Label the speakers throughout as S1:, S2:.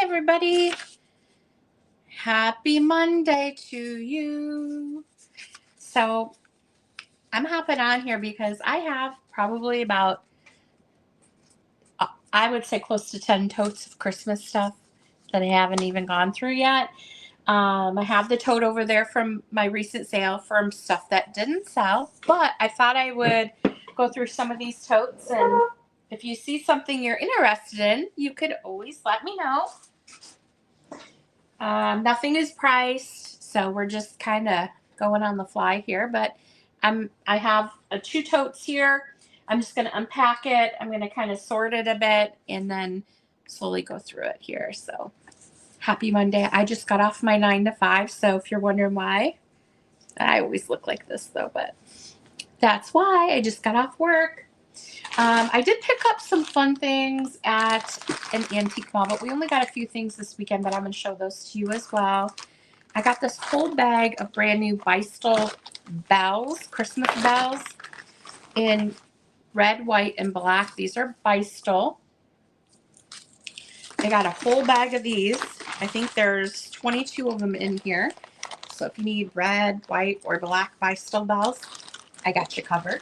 S1: everybody. Happy Monday to you. So I'm hopping on here because I have probably about, I would say close to 10 totes of Christmas stuff that I haven't even gone through yet. I have the tote over there from my recent sale from stuff that didn't sell, but I thought I would go through some of these totes, and if you see something you're interested in, you could always let me know. Nothing is priced, so we're just kind of going on the fly here, but I have 2 totes here. I'm just going to unpack it. I'm going to kind of sort it a bit and then slowly go through it here. So happy Monday. I just got off my 9 to 5, so if you're wondering why, I always look like this though, but that's why. I just got off work. I did pick up some fun things at an antique mall, but we only got a few things this weekend, but I'm going to show those to you as well. I got this whole bag of brand new Beistel bells, Christmas bells, in red, white, and black. These are Beistel. I got a whole bag of these. I think there's 22 of them in here. So if you need red, white, or black Beistel bells, I got you covered.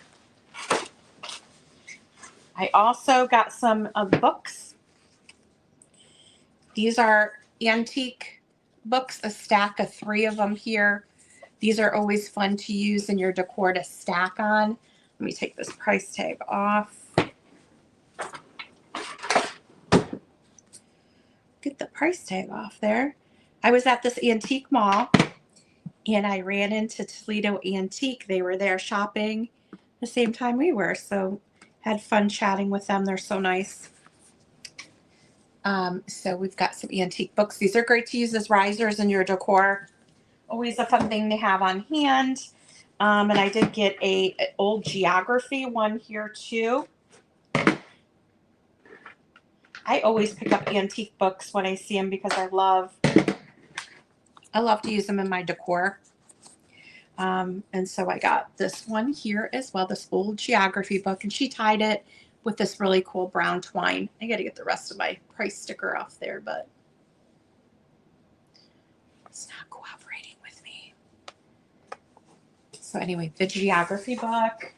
S1: I also got some books. These are antique books, a stack of 3 of them here. These are always fun to use in your decor to stack on. Let me take this price tag off. Get the price tag off there. I was at this antique mall and I ran into Toledo Antique. They were there shopping the same time we were, so had fun chatting with them. They're so nice. So we've got some antique books. These are great to use as risers in your decor. Always a fun thing to have on hand. And I did get an old geography one here too. I always pick up antique books when I see them because I love to use them in my decor. And so I got this one here as well, this old geography book, and she tied it with this really cool brown twine. I got to get the rest of my price sticker off there, but it's not cooperating with me. So anyway, the geography book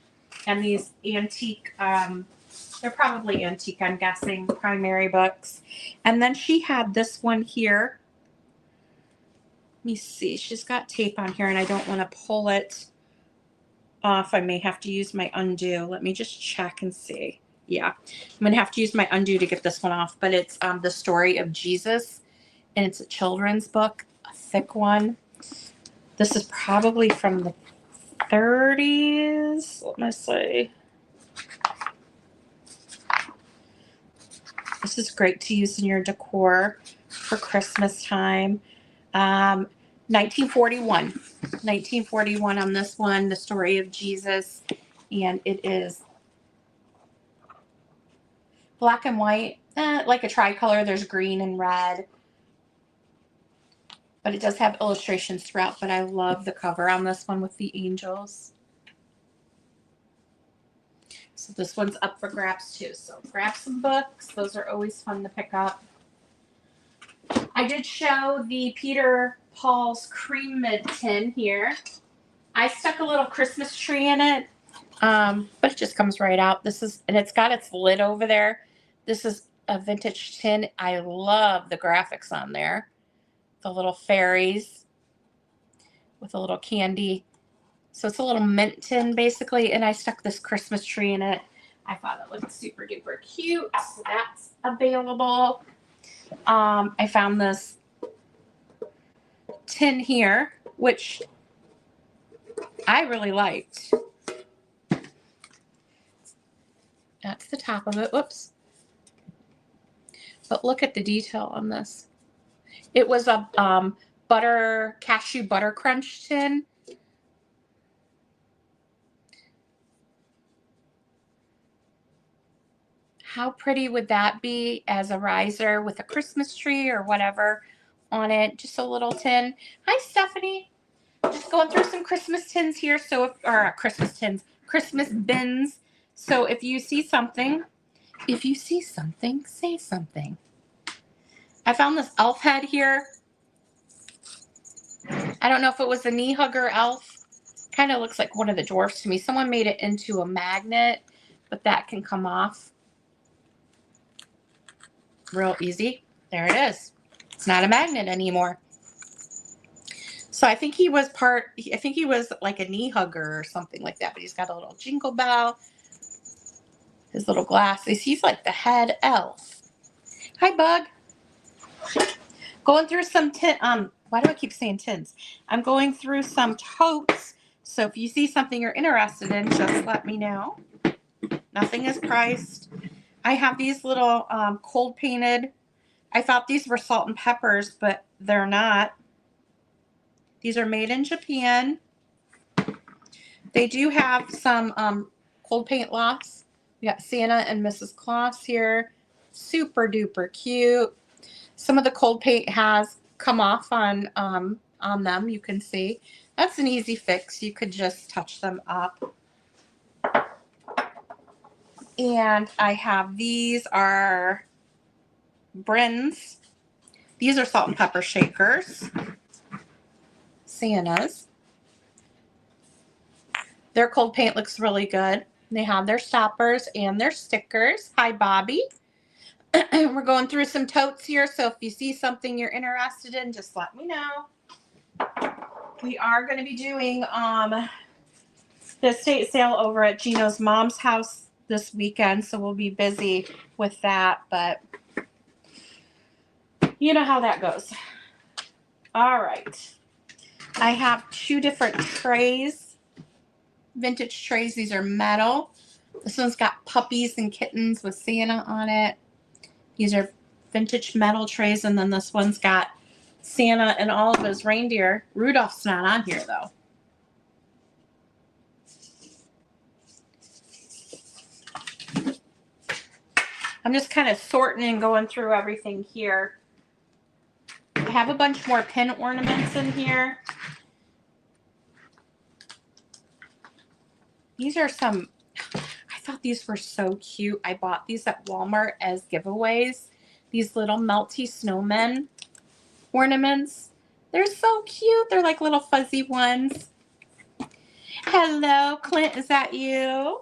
S1: and these antique, they're probably antique, I'm guessing, primary books. And then she had this one here. Let me see. She's got tape on here, and I don't want to pull it off. I may have to use my undo. Let me just check and see. Yeah, I'm going to have to use my undo to get this one off, but it's the story of Jesus, and it's a children's book, a thick one. This is probably from the 30s. Let me see. This is great to use in your decor for Christmas time. 1941 on this one, the story of Jesus, and it is black and white, like a tricolor. There's green and red, but it does have illustrations throughout. But I love the cover on this one with the angels. So this one's up for grabs too. So grab some books. Those are always fun to pick up. I did show the Peter Paul's cream mid tin here. I stuck a little Christmas tree in it, but it just comes right out. And it's got its lid over there. This is a vintage tin. I love the graphics on there. The little fairies with a little candy. So it's a little mint tin basically, and I stuck this Christmas tree in it. I thought it looked super duper cute, so that's available. I found this tin here, which I really liked. That's the top of it. Whoops. But look at the detail on this. It was a cashew butter crunch tin. How pretty would that be as a riser with a Christmas tree or whatever on it? Just a little tin. Hi, Stephanie. Just going through some Christmas tins here. Christmas bins. So if you see something, say something. I found this elf head here. I don't know if it was a knee hugger elf. Kind of looks like one of the dwarfs to me. Someone made it into a magnet, but that can come off real easy. There it is. It's not a magnet anymore. So I think he was like a knee hugger or something like that, but he's got a little jingle bell, his little glasses. He's like the head elf. Hi, Bug. Going through some why do I keep saying tins? I'm going through some totes. So if you see something you're interested in, just let me know. Nothing is priced. I have these little cold painted. I thought these were salt and peppers, but they're not. These are made in Japan. They do have some cold paint lots. We got Santa and Mrs. Claus here. Super duper cute. Some of the cold paint has come off on them. You can see that's an easy fix. You could just touch them up. And I have these are Brins. These are salt and pepper shakers. Santas. Their cold paint looks really good. They have their stoppers and their stickers. Hi, Bobby. We're going through some totes here, so if you see something you're interested in, just let me know. We are going to be doing the estate sale over at Gino's mom's house this weekend, so we'll be busy with that, but you know how that goes. All right. I have 2 different trays, vintage trays. These are metal. This one's got puppies and kittens with Santa on it. These are vintage metal trays, and then this one's got Santa and all of his reindeer. Rudolph's not on here, though. I'm just kind of sorting and going through everything here. I have a bunch more pin ornaments in here. These are some, I thought these were so cute. I bought these at Walmart as giveaways. These little melty snowmen ornaments. They're so cute. They're like little fuzzy ones. Hello, Clint. Is that you?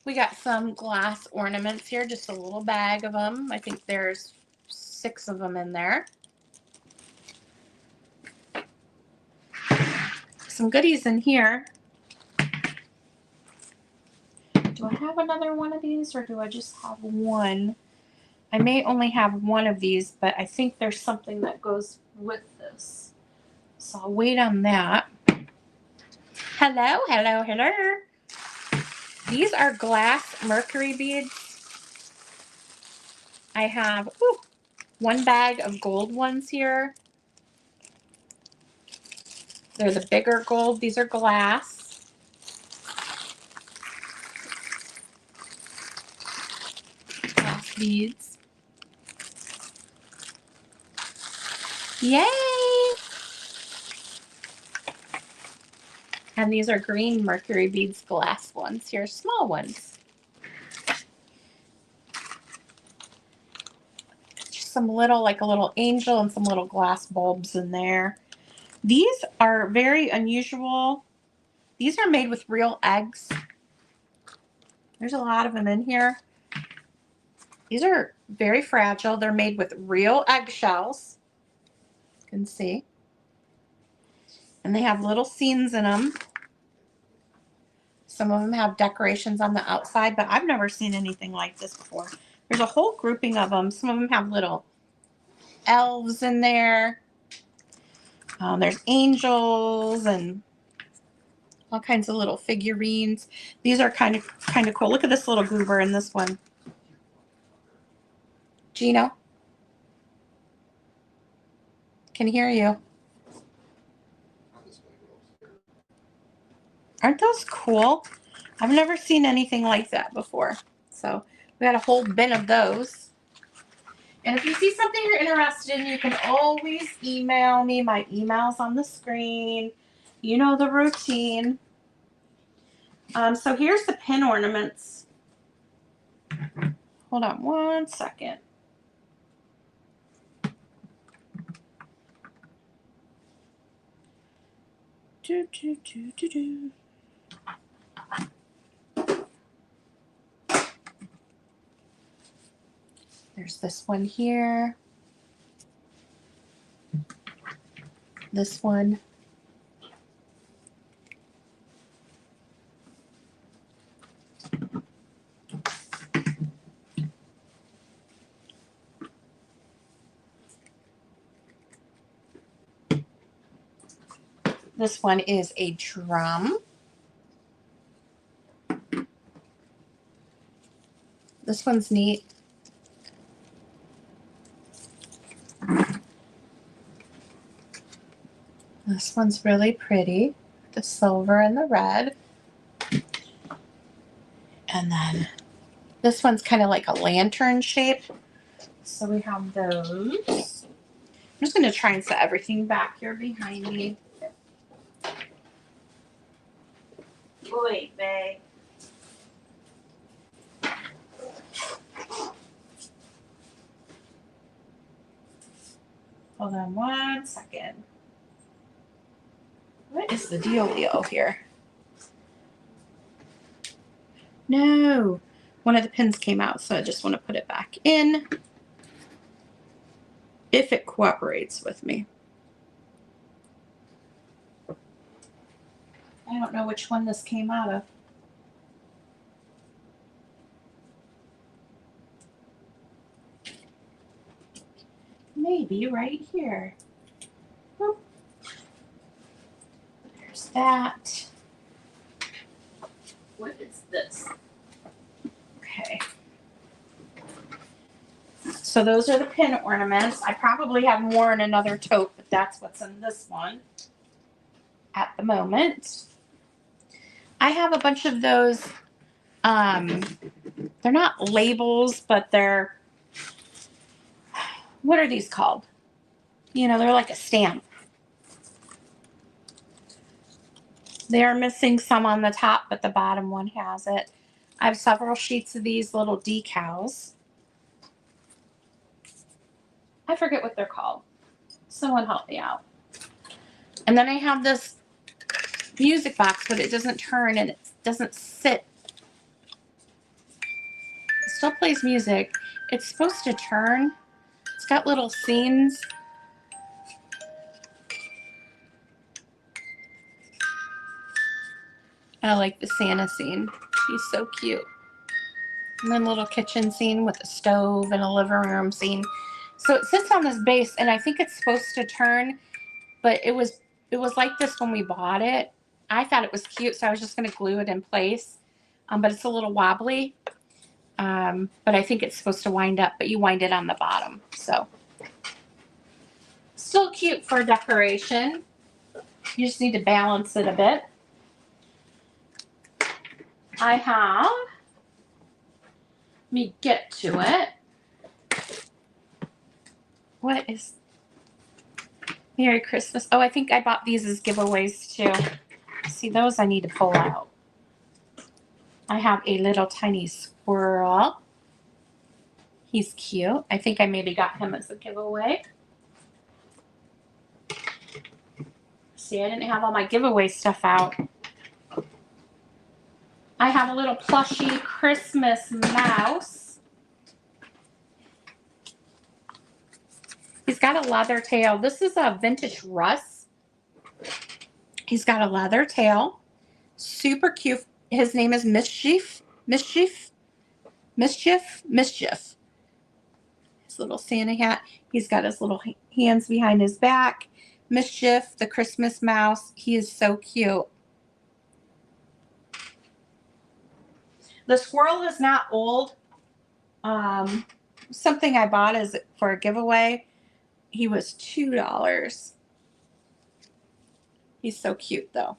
S1: We got some glass ornaments here. Just a little bag of them. I think there's 6 of them in there. Some goodies in here. Do I have another one of these, or do I just have one? I may only have one of these, but I think there's something that goes with this. So I'll wait on that. Hello, hello, hello. These are glass mercury beads. I have 1 bag of gold ones here. They're the bigger gold. These are glass. Glass beads. Yay! And these are green mercury beads glass ones here, small ones. Just some little, like a little angel and some little glass bulbs in there. These are very unusual. These are made with real eggs. There's a lot of them in here. These are very fragile. They're made with real eggshells. You can see. And they have little scenes in them. Some of them have decorations on the outside, but I've never seen anything like this before. There's a whole grouping of them. Some of them have little elves in there. There's angels and all kinds of little figurines. These are kind of cool. Look at this little goober in this one. Gino? Can hear you. Aren't those cool? I've never seen anything like that before. So we got a whole bin of those. And if you see something you're interested in, you can always email me. My email's on the screen. You know the routine. So here's the pin ornaments. Hold on one second. There's this one here. This one. This one is a drum. This one's neat. This one's really pretty. The silver and the red. And then this one's kind of like a lantern shape. So we have those. I'm just going to try and set everything back here behind me. Wait, babe. Hold on 1 second. What is the dealio here? No. One of the pins came out, so I just want to put it back in. If it cooperates with me. I don't know which one this came out of. Maybe right here. Oh. There's that. What is this? Okay. So those are the pin ornaments. I probably have more in another tote, but that's what's in this one at the moment. I have a bunch of those, they're not labels, but they're, what are these called? You know, they're like a stamp. They are missing some on the top, but the bottom one has it. I have several sheets of these little decals. I forget what they're called. Someone help me out. And then I have this music box, but it doesn't turn and it doesn't sit. It still plays music. It's supposed to turn. It's got little scenes. I like the Santa scene. He's so cute. And then a little kitchen scene with a stove and a living room scene. So it sits on this base, and I think it's supposed to turn, but it was like this when we bought it. I thought it was cute, so I was just going to glue it in place. But it's a little wobbly. But I think it's supposed to wind up, but you wind it on the bottom. So still cute for decoration. You just need to balance it a bit. I have, let me get to it. What is, Merry Christmas. Oh, I think I bought these as giveaways too. See, those I need to pull out. I have a little tiny squirrel. He's cute. I think I maybe got him as a giveaway. See, I didn't have all my giveaway stuff out. I have a little plushy Christmas mouse. He's got a leather tail. This is a vintage Russ. He's got a leather tail. Super cute. His name is Mischief. Mischief. His little Santa hat. He's got his little hands behind his back. Mischief, the Christmas mouse. He is so cute. The squirrel is not old. Something I bought is for a giveaway. He was $2. He's so cute though.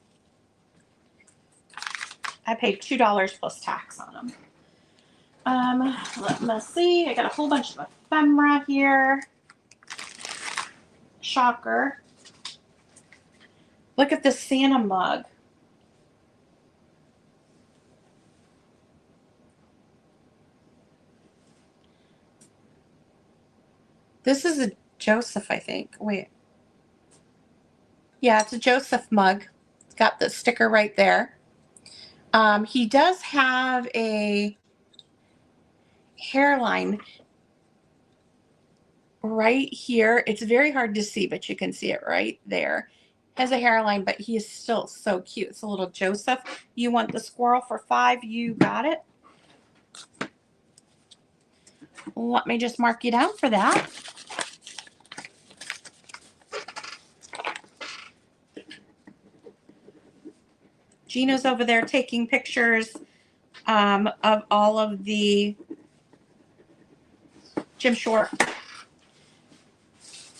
S1: I paid $2 plus tax on him. Let me see. I got a whole bunch of ephemera here. Shocker. Look at this Santa mug. This is a Joseph, I think. Wait. Yeah, it's a Joseph mug. It's got the sticker right there. He does have a hairline right here. It's very hard to see, but you can see it right there. Has a hairline, but he is still so cute. It's a little Joseph. You want the squirrel for $5? You got it. Let me just mark you down for that. Gino's over there taking pictures of all of the Jim Shore.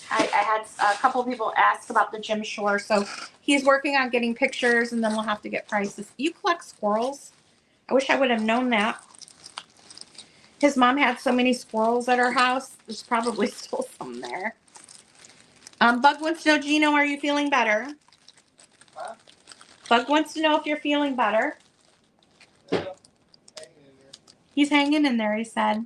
S1: I had a couple of people ask about the Jim Shore, so he's working on getting pictures, and then we'll have to get prices. You collect squirrels? I wish I would have known that. His mom had so many squirrels at her house. There's probably still some there. Bug wants to know, Gino, are you feeling better? Huh? Bug wants to know if you're feeling better. Yeah, he's hanging in there, he said.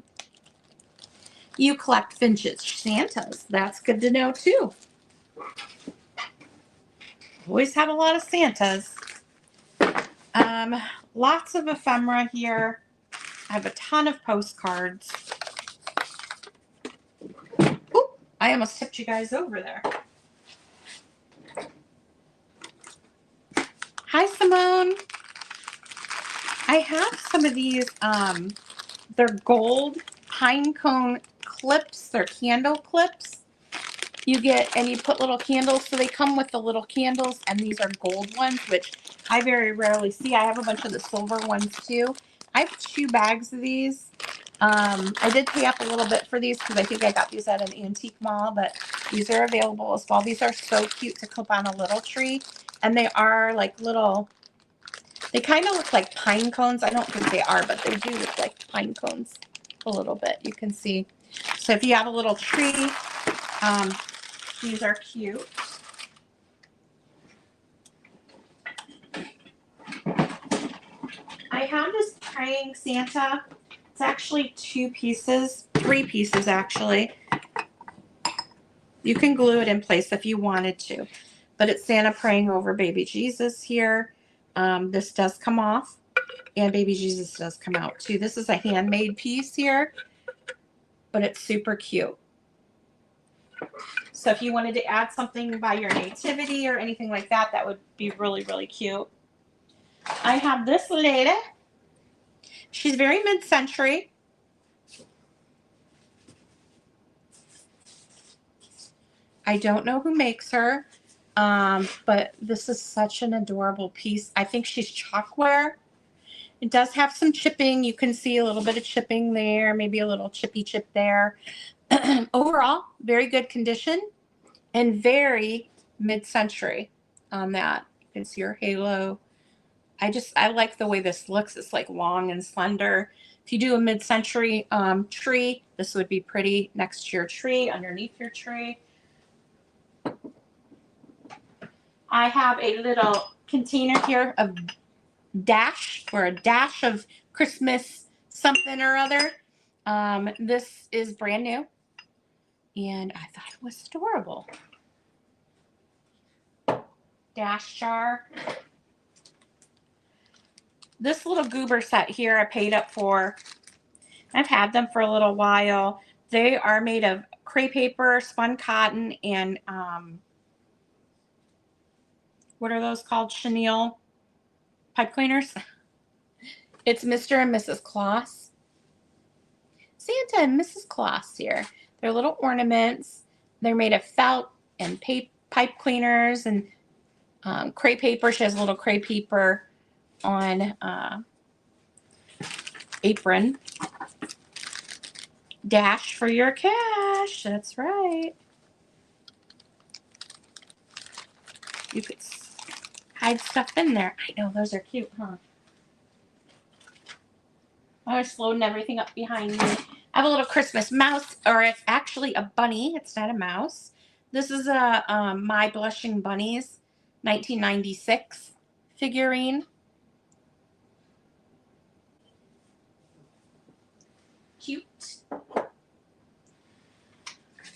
S1: You collect vintage Santas. That's good to know, too. Always have a lot of Santas. Lots of ephemera here. I have a ton of postcards. Oop, I almost tipped you guys over there. Hi, Simone. I have some of these, they're gold pine cone clips. They're candle clips. You get, and you put little candles, so they come with the little candles, and these are gold ones, which I very rarely see. I have a bunch of the silver ones, too. I have 2 bags of these. I did pay up a little bit for these because I think I got these at an antique mall, but these are available as well. These are so cute to clip on a little tree, and they are like little, they kind of look like pine cones. I don't think they are, but they do look like pine cones a little bit. You can see. So if you have a little tree, these are cute. I have this praying Santa. It's actually 2 pieces, 3 pieces actually. You can glue it in place if you wanted to, but it's Santa praying over baby Jesus here. This does come off, and baby Jesus does come out too. This is a handmade piece here, but it's super cute. So if you wanted to add something by your nativity or anything like that, that would be really, really cute. I have this lady. She's very mid-century. I don't know who makes her, but this is such an adorable piece. I think she's chalkware. It does have some chipping. You can see a little bit of chipping there, maybe a little chippy chip there. Overall, very good condition and very mid-century on that. You can see her halo. I like the way this looks. It's like long and slender. If you do a mid-century tree, this would be pretty next to your tree, underneath your tree. I have a little container here of dash, or a dash of Christmas something or other. This is brand new, and I thought it was adorable. Dash jar. This little goober set here I paid up for. I've had them for a little while. They are made of crepe paper, spun cotton, and what are those called? Chenille pipe cleaners. It's Mr. and Mrs. Claus. Santa and Mrs. Claus here. They're little ornaments. They're made of felt and pipe cleaners and crepe paper. She has a little crepe paper on apron. Dash for your cash. That's right. You could hide stuff in there. I know, those are cute, huh? I was loading everything up behind me. I have a little Christmas mouse, or it's actually a bunny. It's not a mouse. This is a My Blushing Bunnies 1996 figurine. Cute.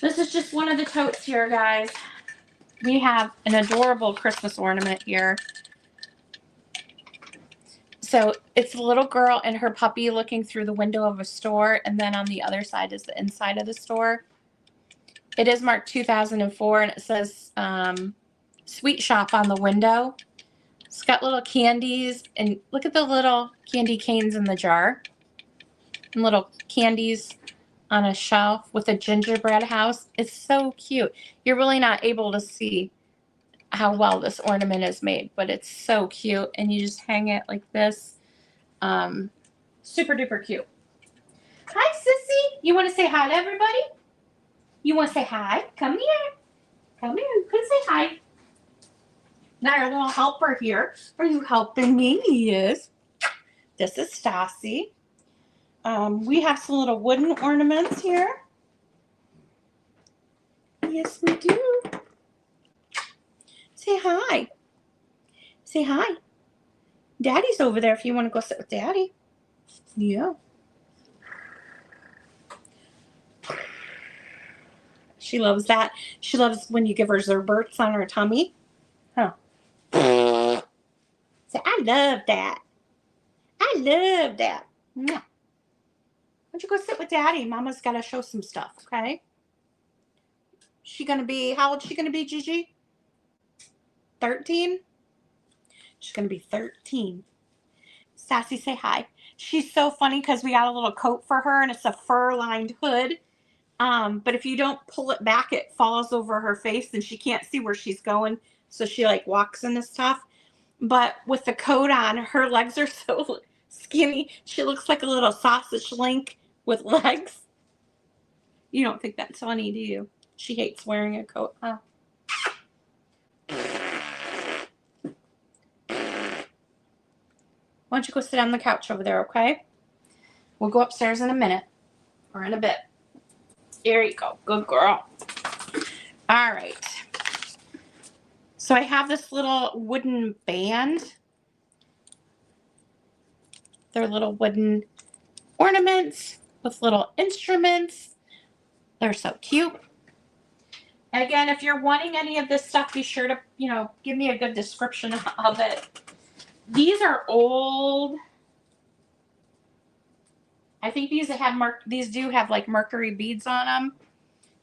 S1: This is just one of the totes here, guys. We have an adorable Christmas ornament here. So it's a little girl and her puppy looking through the window of a store, and then on the other side is the inside of the store. It is marked 2004, and it says Sweet Shop on the window. It's got little candies, and look at the little candy canes in the jar. And little candies on a shelf with a gingerbread house. It's so cute. You're really not able to see how well this ornament is made, but it's so cute. And you just hang it like this. Super duper cute. Hi, Sissy. You want to say hi to everybody? You want to say hi? Come here. Come here. You can say hi. Now your little helper here. Are you helping me? Yes. This is Stassi. We have some little wooden ornaments here. Yes, we do. Say hi. Say hi. Daddy's over there if you want to go sit with Daddy. Yeah. She loves that. She loves when you give her Zerberts on her tummy. Huh. Say, I love that. I love that. Yeah. Why don't you go sit with Daddy? Mama's got to show some stuff, okay? She going to be, how old is she going to be, Gigi? 13? She's going to be 13. Sassy, say hi. She's so funny because we got a little coat for her, and it's a fur-lined hood. But if you don't pull it back, it falls over her face, and she can't see where she's going. So she, like, walks in this stuff. But with the coat on, her legs are so skinny. She looks like a little sausage link with legs. You don't think that's funny, do you? She hates wearing a coat, huh? Why don't you go sit on the couch over there, okay? We'll go upstairs in a minute or in a bit. There you go. Good girl. All right. So I have this little wooden band. They're little wooden ornaments with little instruments. They're so cute. Again, if you're wanting any of this stuff, be sure to, give me a good description of it. These are old. I think these do have like mercury beads on them.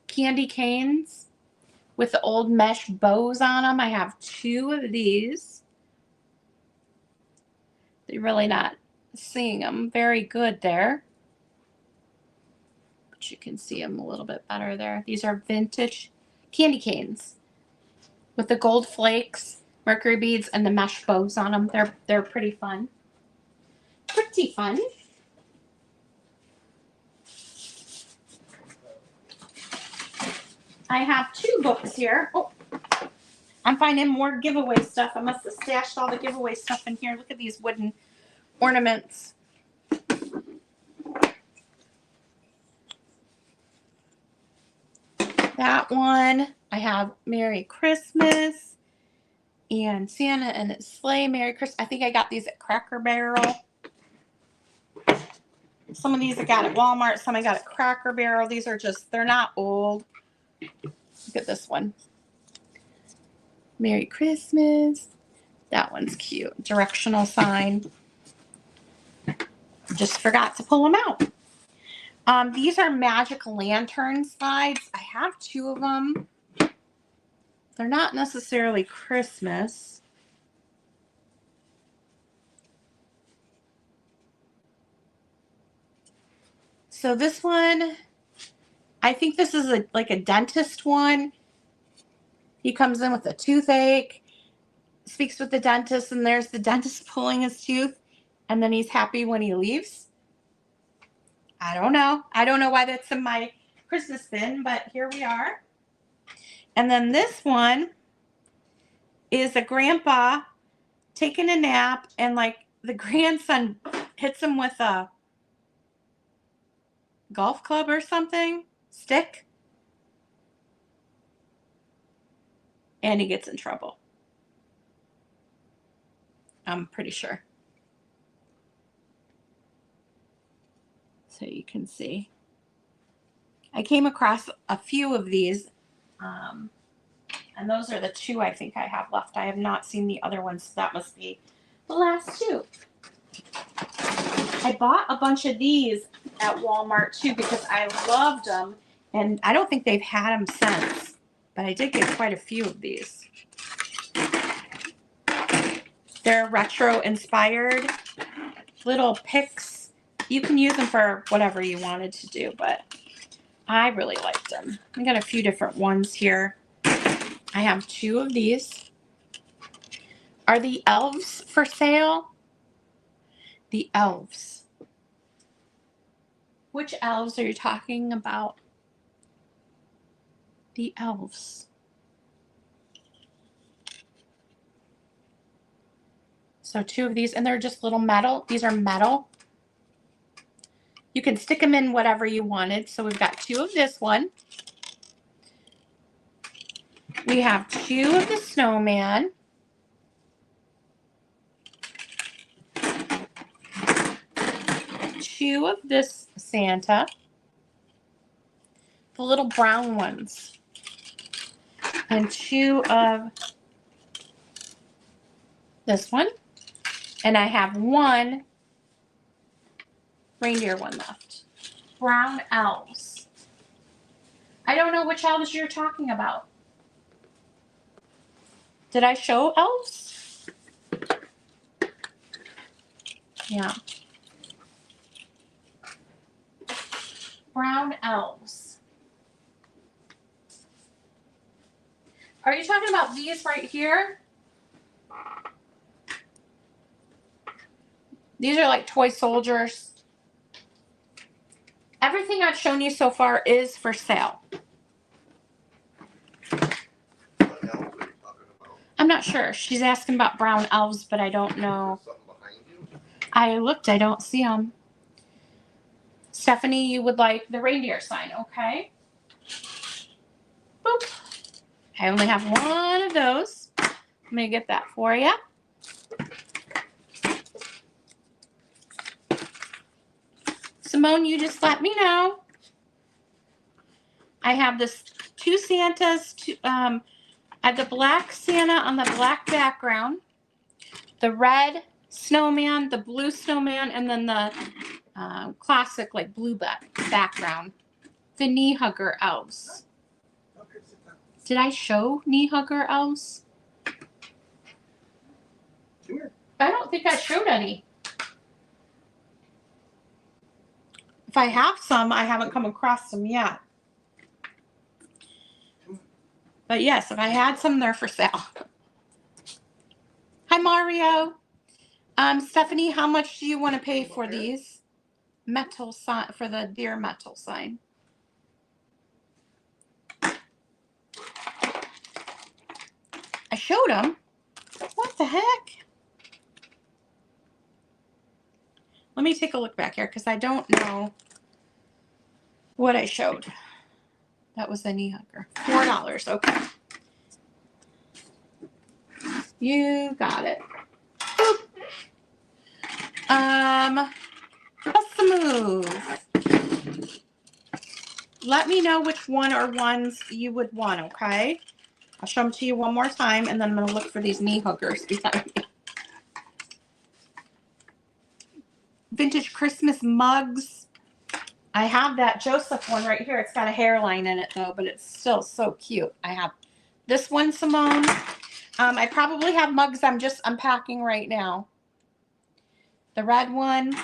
S1: Candy canes with the old mesh bows on them. I have 2 of these. You're really not seeing them very good there, but you can see them a little bit better there. These are vintage candy canes with the gold flakes, mercury beads, and the mesh bows on them. They're pretty fun. Pretty fun. I have 2 books here. Oh, I'm finding more giveaway stuff. I must have stashed all the giveaway stuff in here. Look at these wooden ornaments. That one, I have Merry Christmas and Santa and his sleigh. Merry Christmas. I think I got these at Cracker Barrel. Some of these I got at Walmart. Some I got at Cracker Barrel. These are they're not old. Look at this one. Merry Christmas. That one's cute. Directional sign. Just forgot to pull them out. These are magic lantern slides. I have 2 of them. They're not necessarily Christmas. So this one, I think this is like a dentist one. He comes in with a toothache, speaks with the dentist, and there's the dentist pulling his tooth, and then he's happy when he leaves. I don't know. I don't know why that's in my Christmas bin, but here we are. And then this one is a grandpa taking a nap, and like the grandson hits him with a golf club or something, stick, and he gets in trouble. I'm pretty sure. So you can see. I came across a few of these, and those are the 2 I think I have left. I have not seen the other ones, so that must be the last 2. I bought a bunch of these at Walmart too because I loved them, and I don't think they've had them since, but I did get quite a few of these. They're retro inspired little picks. You can use them for whatever you wanted to do, but I really liked them. I got a few different ones here. I have 2 of these. Are the elves for sale? The elves. Which elves are you talking about? The elves. So 2 of these, and they're just little metal. These are metal. You can stick them in whatever you wanted. So we've got 2 of this one. We have 2 of the snowman. Two of this Santa. The little brown ones. And 2 of this one. And I have 1 reindeer one left. Brown elves. I don't know which elves you're talking about. Did I show elves? Yeah. Brown elves. Are you talking about these right here? These are like toy soldiers. Everything I've shown you so far is for sale. I'm not sure. She's asking about brown elves, but I don't know. I looked. I don't see them. Stephanie, you would like the reindeer sign, okay? Boop. I only have 1 of those. Let me get that for you. Simone, you just let me know. I have this 2 Santas. I have the black Santa on the black background, the red snowman, the blue snowman, and then the classic like blue background. The knee hugger elves. Did I show knee hugger elves? I don't think I showed any. If I have some, I haven't come across them yet. But yes, if I had some, they're for sale. Hi, Mario. Stephanie, how much do you want to pay for these metal sign for the deer metal sign? I showed them. What the heck? Let me take a look back here because I don't know what I showed. That was the knee hugger. $4. Okay. You got it. Boop. What's the move? Let me know which one or ones you would want, okay? I'll show them to you one more time, and then I'm going to look for these knee huggers behind me. Vintage Christmas mugs. I have that Joseph one right here. It's got a hairline in it, though, but it's still so cute. I have this one, Simone. I probably have mugs I'm just unpacking right now. The red one.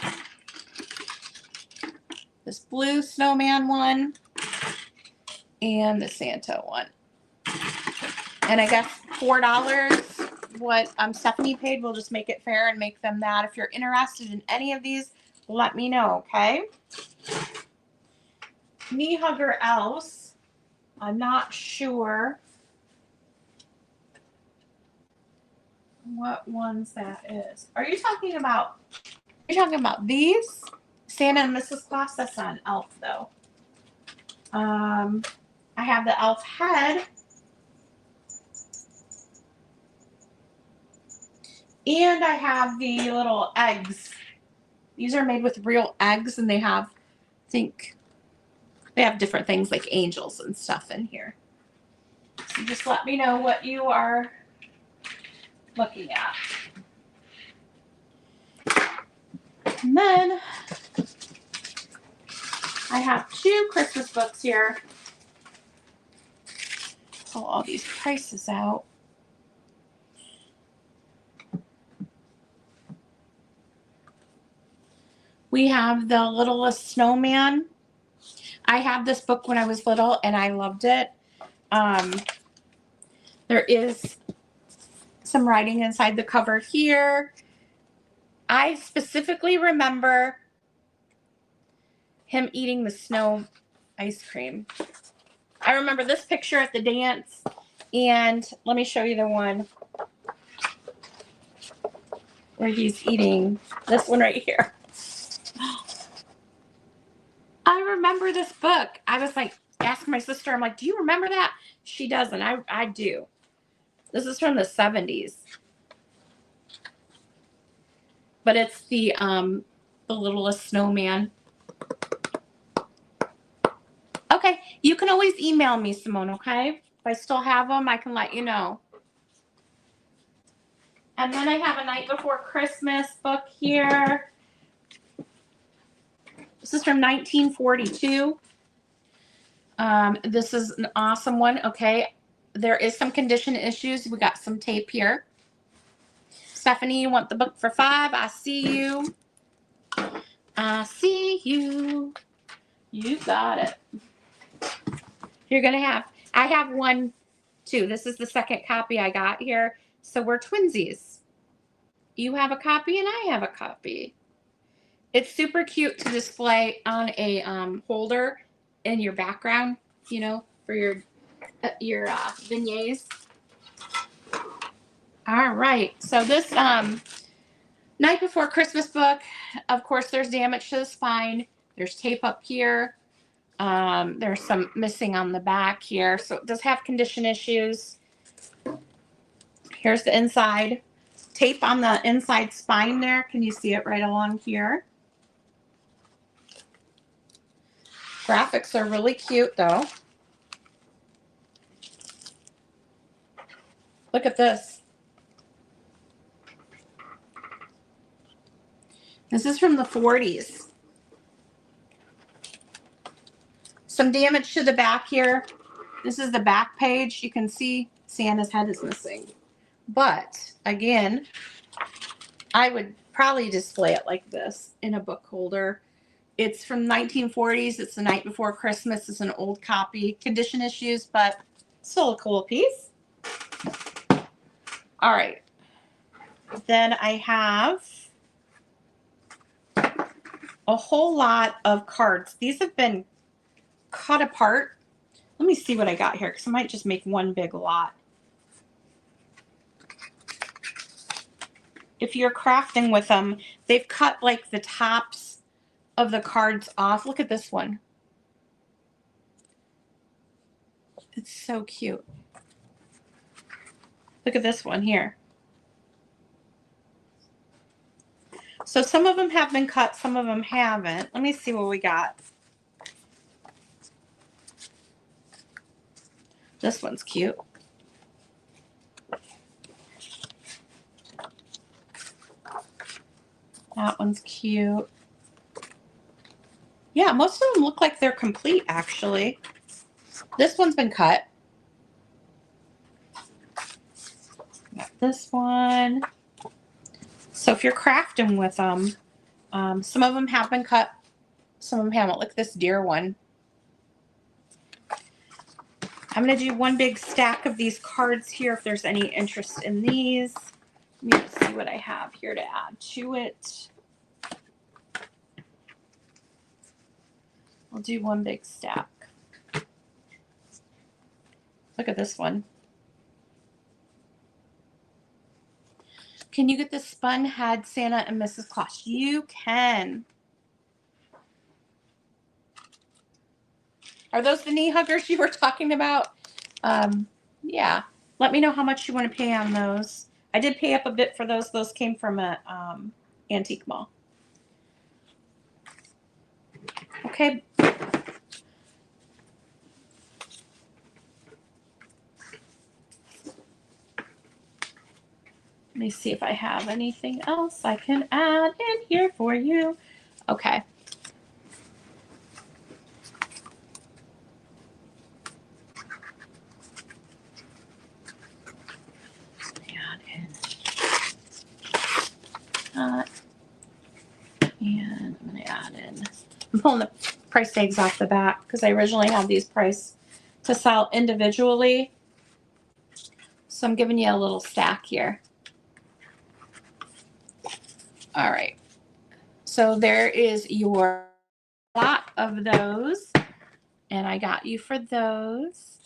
S1: This blue snowman one. And the Santa one. And I guess $4, what Stephanie paid, we'll just make it fair and make them that. If you're interested in any of these, let me know, okay? Knee hugger elves. I'm not sure what ones that is. Are you talking about these? Santa and Mrs. Claus? That's not an elf, though. I have the elf head. And I have the little eggs. These are made with real eggs, and they have, I think, they have different things like angels and stuff in here. So just let me know what you are looking at. And then I have 2 Christmas books here. Pull all these prices out. We have The Littlest Snowman. I had this book when I was little and I loved it. There is some writing inside the cover here. I specifically remember him eating the snow ice cream. I remember this picture at the dance, and let me show you the one where he's eating this one right here. I remember this book. I was like, asking my sister, I'm like, do you remember that? She doesn't. I do. This is from the 70s. But it's the Littlest Snowman. Okay, you can always email me, Simone, okay? If I still have them, I can let you know. And then I have a Night Before Christmas book here. This is from 1942. This is an awesome one. Okay, there is some condition issues. We got some tape here. Stephanie, you want the book for $5? I see you. I see you. You got it. You're gonna have. I have one too. This is the second copy I got here. So we're twinsies. You have a copy and I have a copy. It's super cute to display on a holder in your background, you know, for your beignets. All right. So this Night Before Christmas book, of course, there's damage to the spine. There's tape up here. There's some missing on the back here. So it does have condition issues. Here's the inside. Tape on the inside spine there. Can you see it right along here? Graphics are really cute though. Look at this. This is from the 40s. Some damage to the back here. This is the back page. You can see Santa's head is missing. But again, I would probably display it like this in a book holder. It's from 1940s. It's The Night Before Christmas. It's an old copy. Condition issues, but still a cool piece. All right. Then I have a whole lot of cards. These have been cut apart. Let me see what I got here because I might just make one big lot. If you're crafting with them, they've cut like the tops of the cards off. Look at this one. It's so cute. Look at this one here. So some of them have been cut, some of them haven't. Let me see what we got. This one's cute. That one's cute. Yeah, most of them look like they're complete, actually. This one's been cut. Got this one. So if you're crafting with them, some of them have been cut, some of them haven't. Look at this deer one. I'm going to do one big stack of these cards here if there's any interest in these. Let me just see what I have here to add to it. I'll do one big stack. Look at this one. Can you get the spun head Santa and Mrs. Claus? You can. Are those the knee huggers you were talking about? Yeah. Let me know how much you want to pay on those. I did pay up a bit for those. Those came from a antique mall. Okay. me see if I have anything else I can add in here for you. Okay. Add in that. And I'm going to add in, I'm pulling the price tags off the back because I originally had these priced to sell individually. So I'm giving you a little stack here. All right. So there is your lot of those. And I got you for those.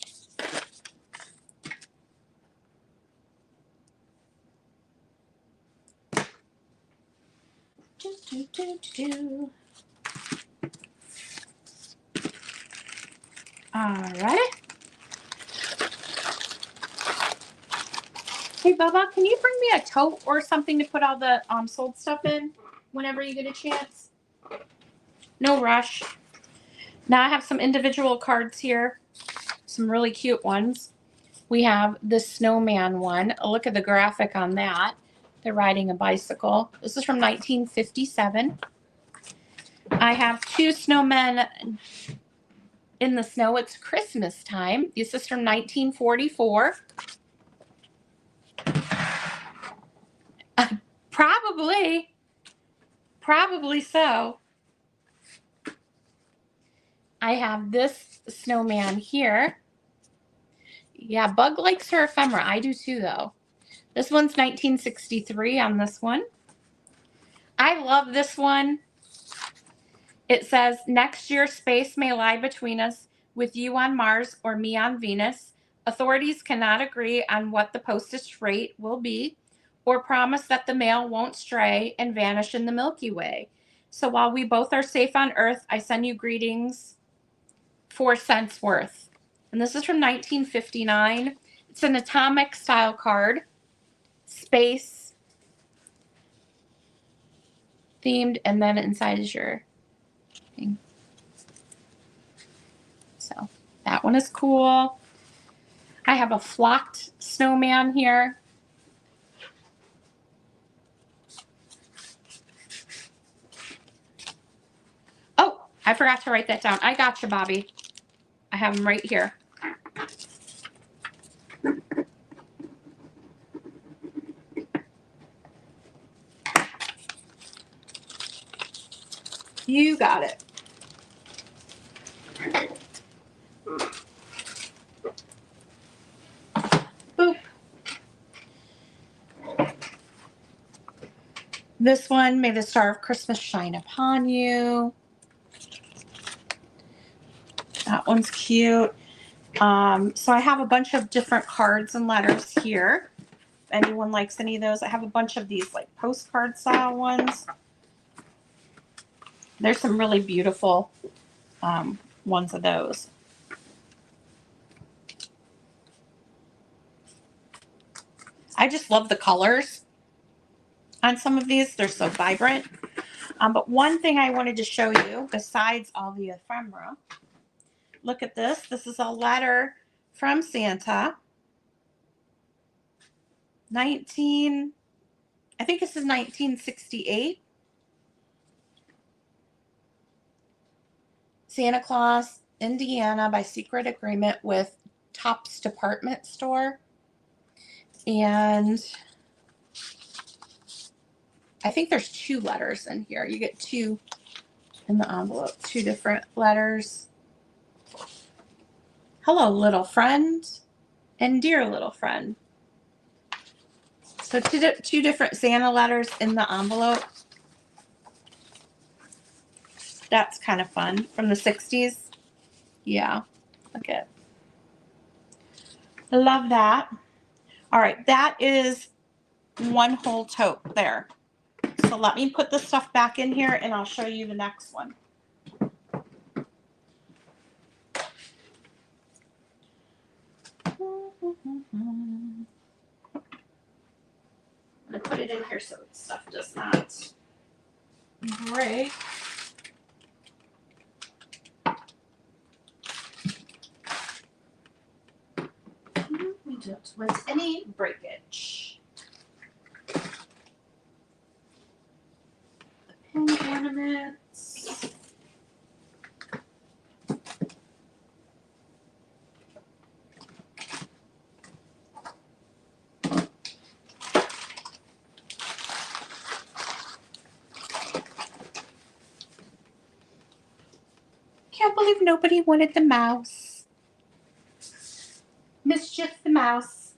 S1: All right. Hey, Bubba, can you bring me a tote or something to put all the sold stuff in whenever you get a chance? No rush. Now I have some individual cards here, some really cute ones. We have the snowman one. Look at the graphic on that. They're riding a bicycle. This is from 1957. I have two snowmen in the snow. It's Christmas time. This is from 1944. Probably so. I have this snowman here. Yeah, Bug likes her ephemera. I do too, though. This one's 1963 on this one. I love this one. It says, next year space may lie between us, with you on Mars or me on Venus. Authorities cannot agree on what the postage rate will be or promise that the mail won't stray and vanish in the Milky Way. So while we both are safe on Earth, I send you greetings, 4 cents worth. And this is from 1959. It's an atomic style card, space themed, and then inside is your thing. So that one is cool. I have a flocked snowman here. Oh, I forgot to write that down. I got you, Bobby. I have them right here. You got it. Boop. This one, may the star of Christmas shine upon you. That one's cute. So I have a bunch of different cards and letters here. If anyone likes any of those, I have a bunch of these like postcard style ones. There's some really beautiful ones of those. I just love the colors on some of these. They're so vibrant. But one thing I wanted to show you, besides all the ephemera, look at this. This is a letter from Santa. I think this is 1968. Santa Claus, Indiana, by secret agreement with Tops Department Store. And I think there's 2 letters in here. You get 2 in the envelope, 2 different letters. Hello, little friend, and dear little friend. So 2 different Santa letters in the envelope. That's kind of fun. From the 60s. Yeah, look at it. I love that. All right, that is one whole tote there. So let me put the stuff back in here and I'll show you the next one. I'm going to put it in here so stuff does not break. We don't want any breakage. cabinets. Can't believe nobody wanted the mouse. Mischief the mouse.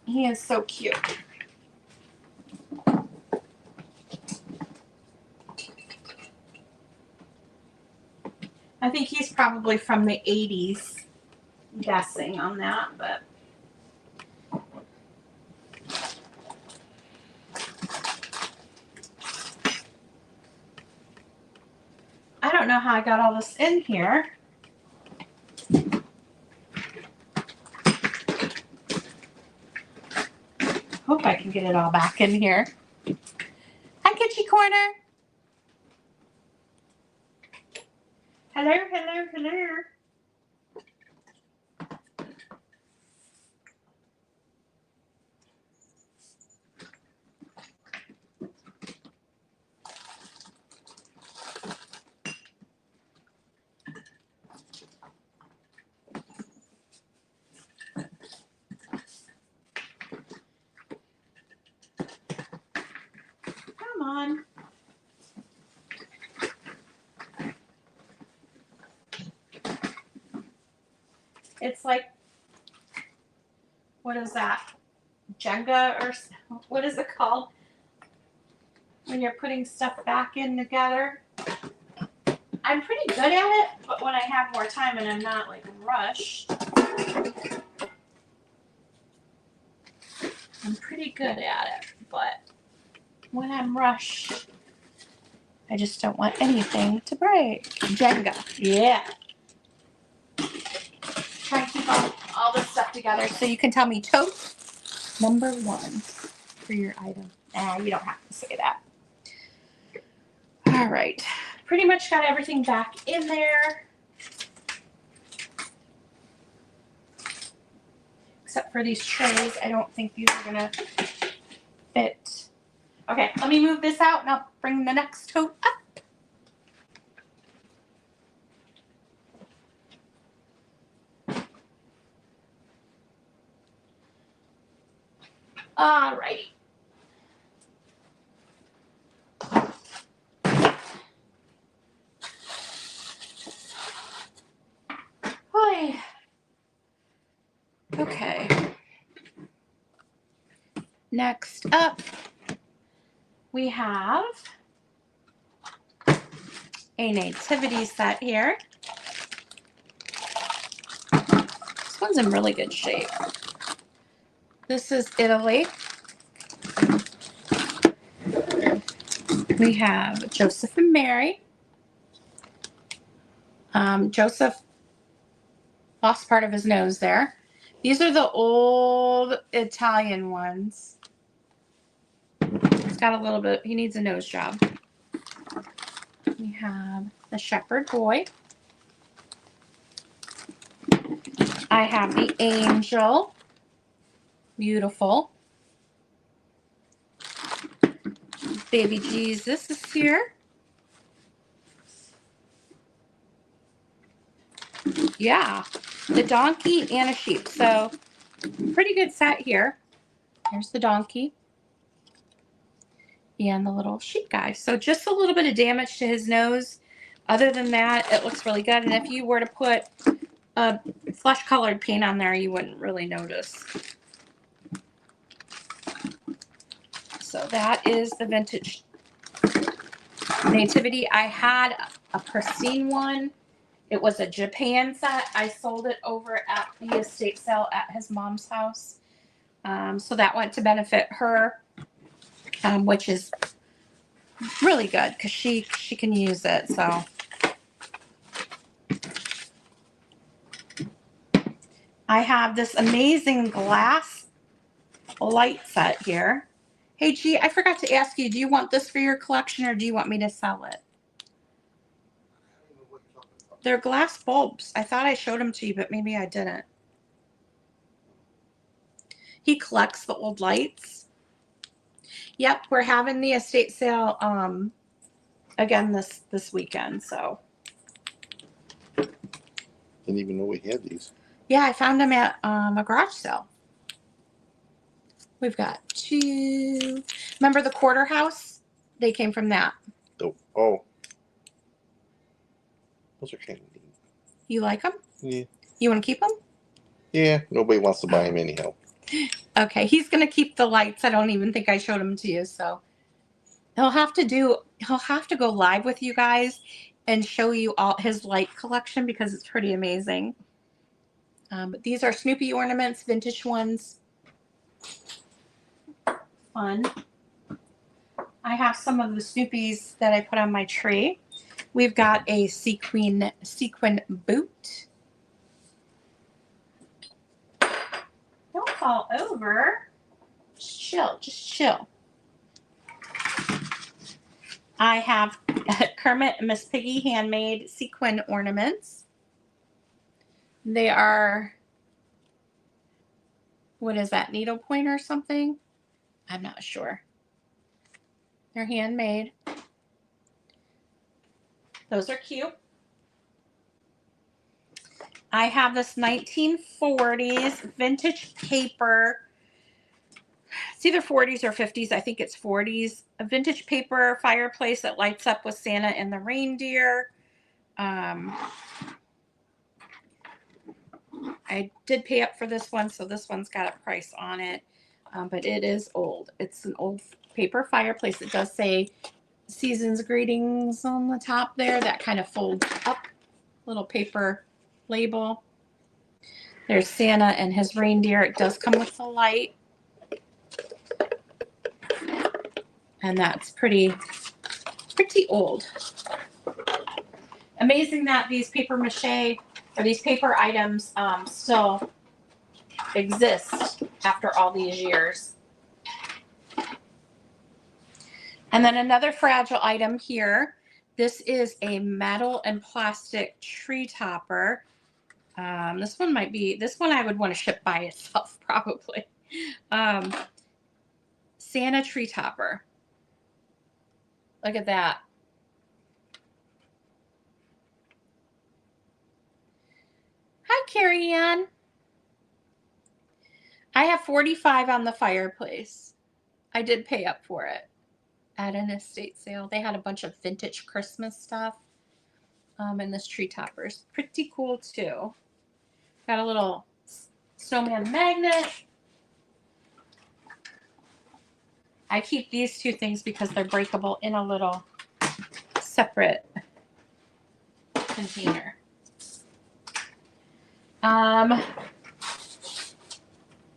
S1: He is so cute. I think he's probably from the 80s, guessing on that, but I don't know how I got all this in here. Hope I can get it all back in here. Hi, Kitschy Corner. Hello, hello, hello. Come on. It's like, what is that? Jenga or what is it called? When you're putting stuff back in together. I'm pretty good at it, but when I have more time and I'm not like rushed, I'm pretty good at it. But when I'm rushed, I just don't want anything to break. Jenga. Yeah. Try to keep all this stuff together so you can tell me tote number 1 for your item. You don't have to say that. All right. Pretty much got everything back in there. Except for these trays. I don't think these are going to fit. Okay, let me move this out and I'll bring the next tote up. Alrighty. Boy. Okay. Next up, we have a nativity set here. This one's in really good shape. This is Italy. We have Joseph and Mary. Joseph lost part of his nose there. These are the old Italian ones. He's got a little bit, he needs a nose job. We have the shepherd boy. I have the angel. Beautiful. Baby Jesus is here. Yeah, the donkey and a sheep. So pretty good set here. Here's the donkey and the little sheep guy. So just a little bit of damage to his nose. Other than that, it looks really good. And if you were to put a flesh colored paint on there, you wouldn't really notice. So that is the vintage nativity. I had a pristine one. It was a Japan set. I sold it over at the estate sale at his mom's house. So that went to benefit her, which is really good because she can use it. So I have this amazing glass light set here. Hey, G, I forgot to ask you, do you want this for your collection or do you want me to sell it? They're glass bulbs. I thought I showed them to you, but maybe I didn't. He collects the old lights. Yep, we're having the estate sale again this weekend. So
S2: Didn't even know we had these.
S1: yeah, I found them at a garage sale. We've got 2. Remember the quarter house? They came from that.
S2: Oh. Those are kind of neat.
S1: You like them?
S2: Yeah.
S1: You want to keep them?
S2: Yeah, nobody wants to buy them anyhow.
S1: Okay, he's going to keep the lights. I don't even think I showed them to you, so he'll have to go live with you guys and show you all his light collection because it's pretty amazing. But these are Snoopy ornaments, vintage ones. Fun. I have some of the Snoopies that I put on my tree. We've got a sequin boot. Don't fall over. Just chill. I have Kermit and Miss Piggy handmade sequin ornaments. They are, what is that, needlepoint or something? I'm not sure. They're handmade. Those are cute. I have this 1940s vintage paper. It's either 40s or 50s. I think it's 40s. A vintage paper fireplace that lights up with Santa and the reindeer. I did pay up for this one, so this one's got a price on it. But it is old. It's an old paper fireplace. It does say Season's Greetings on the top there. That kind of folds up. Little paper label. There's Santa and his reindeer. It does come with the light. And that's pretty old. Amazing that these paper mache or these paper items still exist after all these years. And then another fragile item here. This is a metal and plastic tree topper. This one I would want to ship by itself probably. Santa tree topper. Look at that. Hi, Carrie Ann. I have 45 on the fireplace. I did pay up for it at an estate sale. They had a bunch of vintage Christmas stuff. And this tree topper is pretty cool too. Got a little snowman magnet. I keep these 2 things because they're breakable in a little separate container.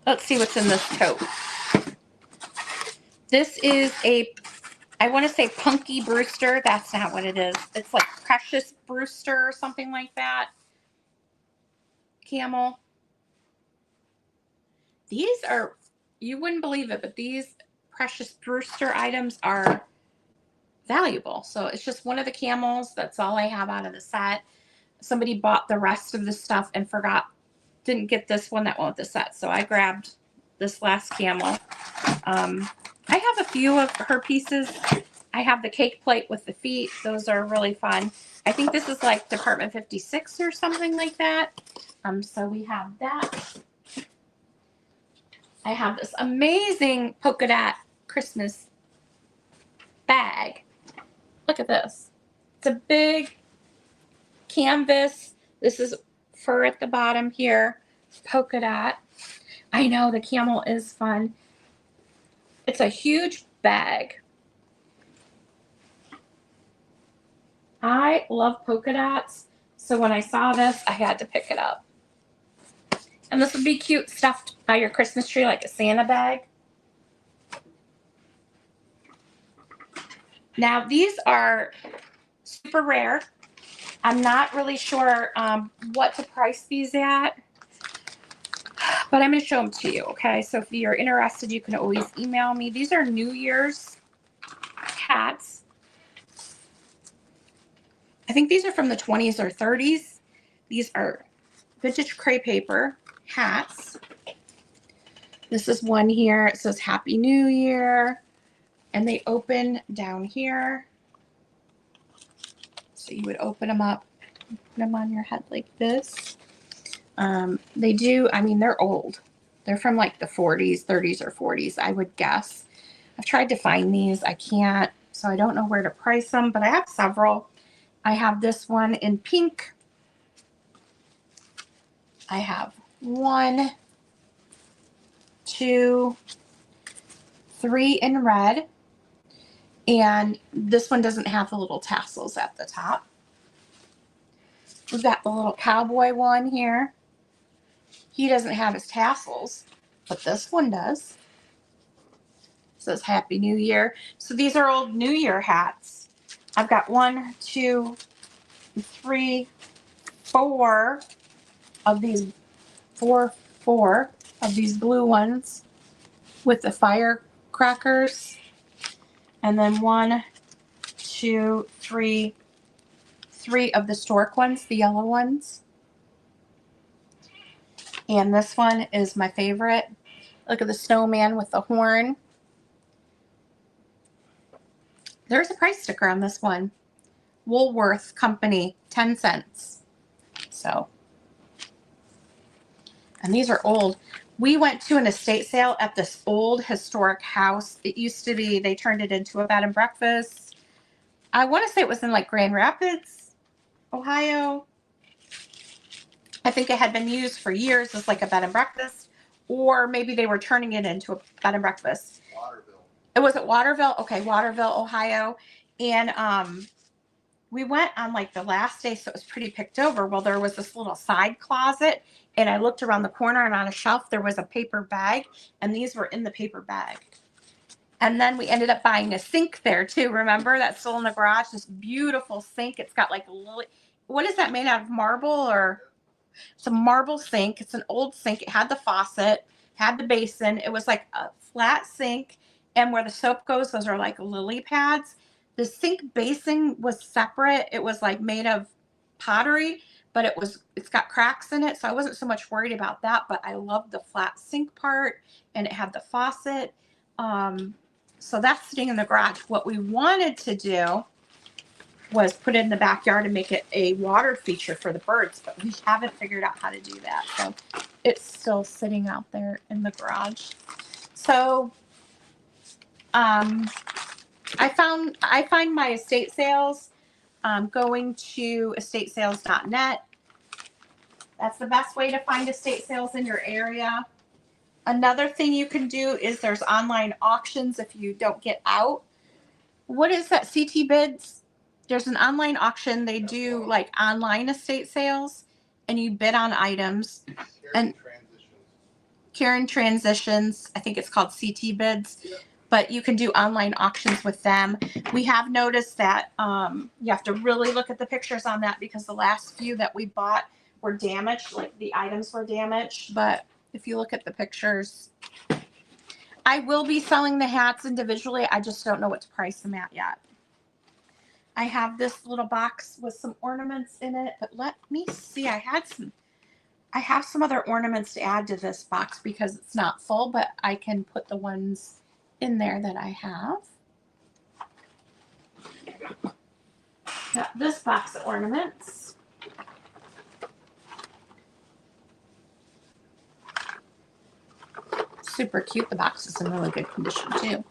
S1: Let's see what's in this tote. This is I want to say Punky Brewster. That's not what it is. It's like Precious Brewster or something like that. Camel. These are, you wouldn't believe it, but these Precious Brewster items are valuable. So it's just one of the camels. That's all I have out of the set. Somebody bought the rest of the stuff and didn't get this one that went with the set. So I grabbed this last camel. I have a few of her pieces. I have the cake plate with the feet. Those are really fun. I think this is like Department 56 or something like that. So we have that. I have this amazing polka dot Christmas bag. Look at this. It's a big canvas. This is fur at the bottom here. Polka dot. I know the camel is fun. It's a huge bag. I love polka dots. So when I saw this, I had to pick it up. And this would be cute stuffed by your Christmas tree like a Santa bag. Now these are super rare. I'm not really sure what to price these at, but I'm going to show them to you, okay? So if you're interested, you can always email me. These are New Year's hats. I think these are from the 20s or 30s. These are vintage crepe paper hats. This is one here. It says Happy New Year. And they open down here. So you would open them up, put them on your head like this. They do, I mean, they're old. They're from like the 40s, 30s, or 40s, I would guess. I've tried to find these. I can't, so I don't know where to price them, but I have several. I have this one in pink. I have 1, 2, 3 in red. And this one doesn't have the little tassels at the top. We've got the little cowboy one here. He doesn't have his tassels, but this one does. It says Happy New Year. So these are old New Year hats. I've got 1, 2, 3, 4 of these, four of these blue ones with the firecrackers. And then 1, 2, 3 of the stork ones, the yellow ones. And this one is my favorite. Look at the snowman with the horn. There's a price sticker on this one. Woolworth Company, 10 cents. So, and these are old. We went to an estate sale at this old historic house. It used to be, they turned it into a bed and breakfast. I want to say it was in like Grand Rapids, Ohio. I think it had been used for years as like a bed and breakfast, or maybe they were turning it into a bed and breakfast.
S2: Waterville.
S1: It was at Waterville. Okay, Waterville, Ohio. And we went on like the last day, so it was pretty picked over. Well, there was this little side closet, and I looked around the corner, and on a shelf there was a paper bag, and these were in the paper bag. And then we ended up buying a sink there too. Remember, that's still in the garage. This beautiful sink. It's got like a little, what is that, made out of marble? Or it's a marble sink. It's an old sink. It had the faucet, had the basin. It was like a flat sink, and where the soap goes, those are like lily pads. The sink basin was separate. It was like made of pottery, but it's got cracks in it, so I wasn't so much worried about that. But I loved the flat sink part, and it had the faucet. So that's sitting in the garage. What we wanted to do was put it in the backyard and make it a water feature for the birds, but we haven't figured out how to do that. So it's still sitting out there in the garage. So I find my estate sales going to estatesales.net. That's the best way to find estate sales in your area. Another thing you can do is there's online auctions if you don't get out. What is that? CT Bids? There's an online auction. They do like online estate sales, and you bid on items. And Karen Transitions, I think it's called CT Bids. Yeah. But you can do online auctions with them. We have noticed that you have to really look at the pictures on that, because the last few that we bought were damaged, like the items were damaged. But if you look at the pictures, I will be selling the hats individually. I just don't know what to price them at yet. I have this little box with some ornaments in it, but let me see. I have some other ornaments to add to this box because it's not full, but I can put the ones in there that I have. Got this box of ornaments. Super cute. The box is in really good condition too.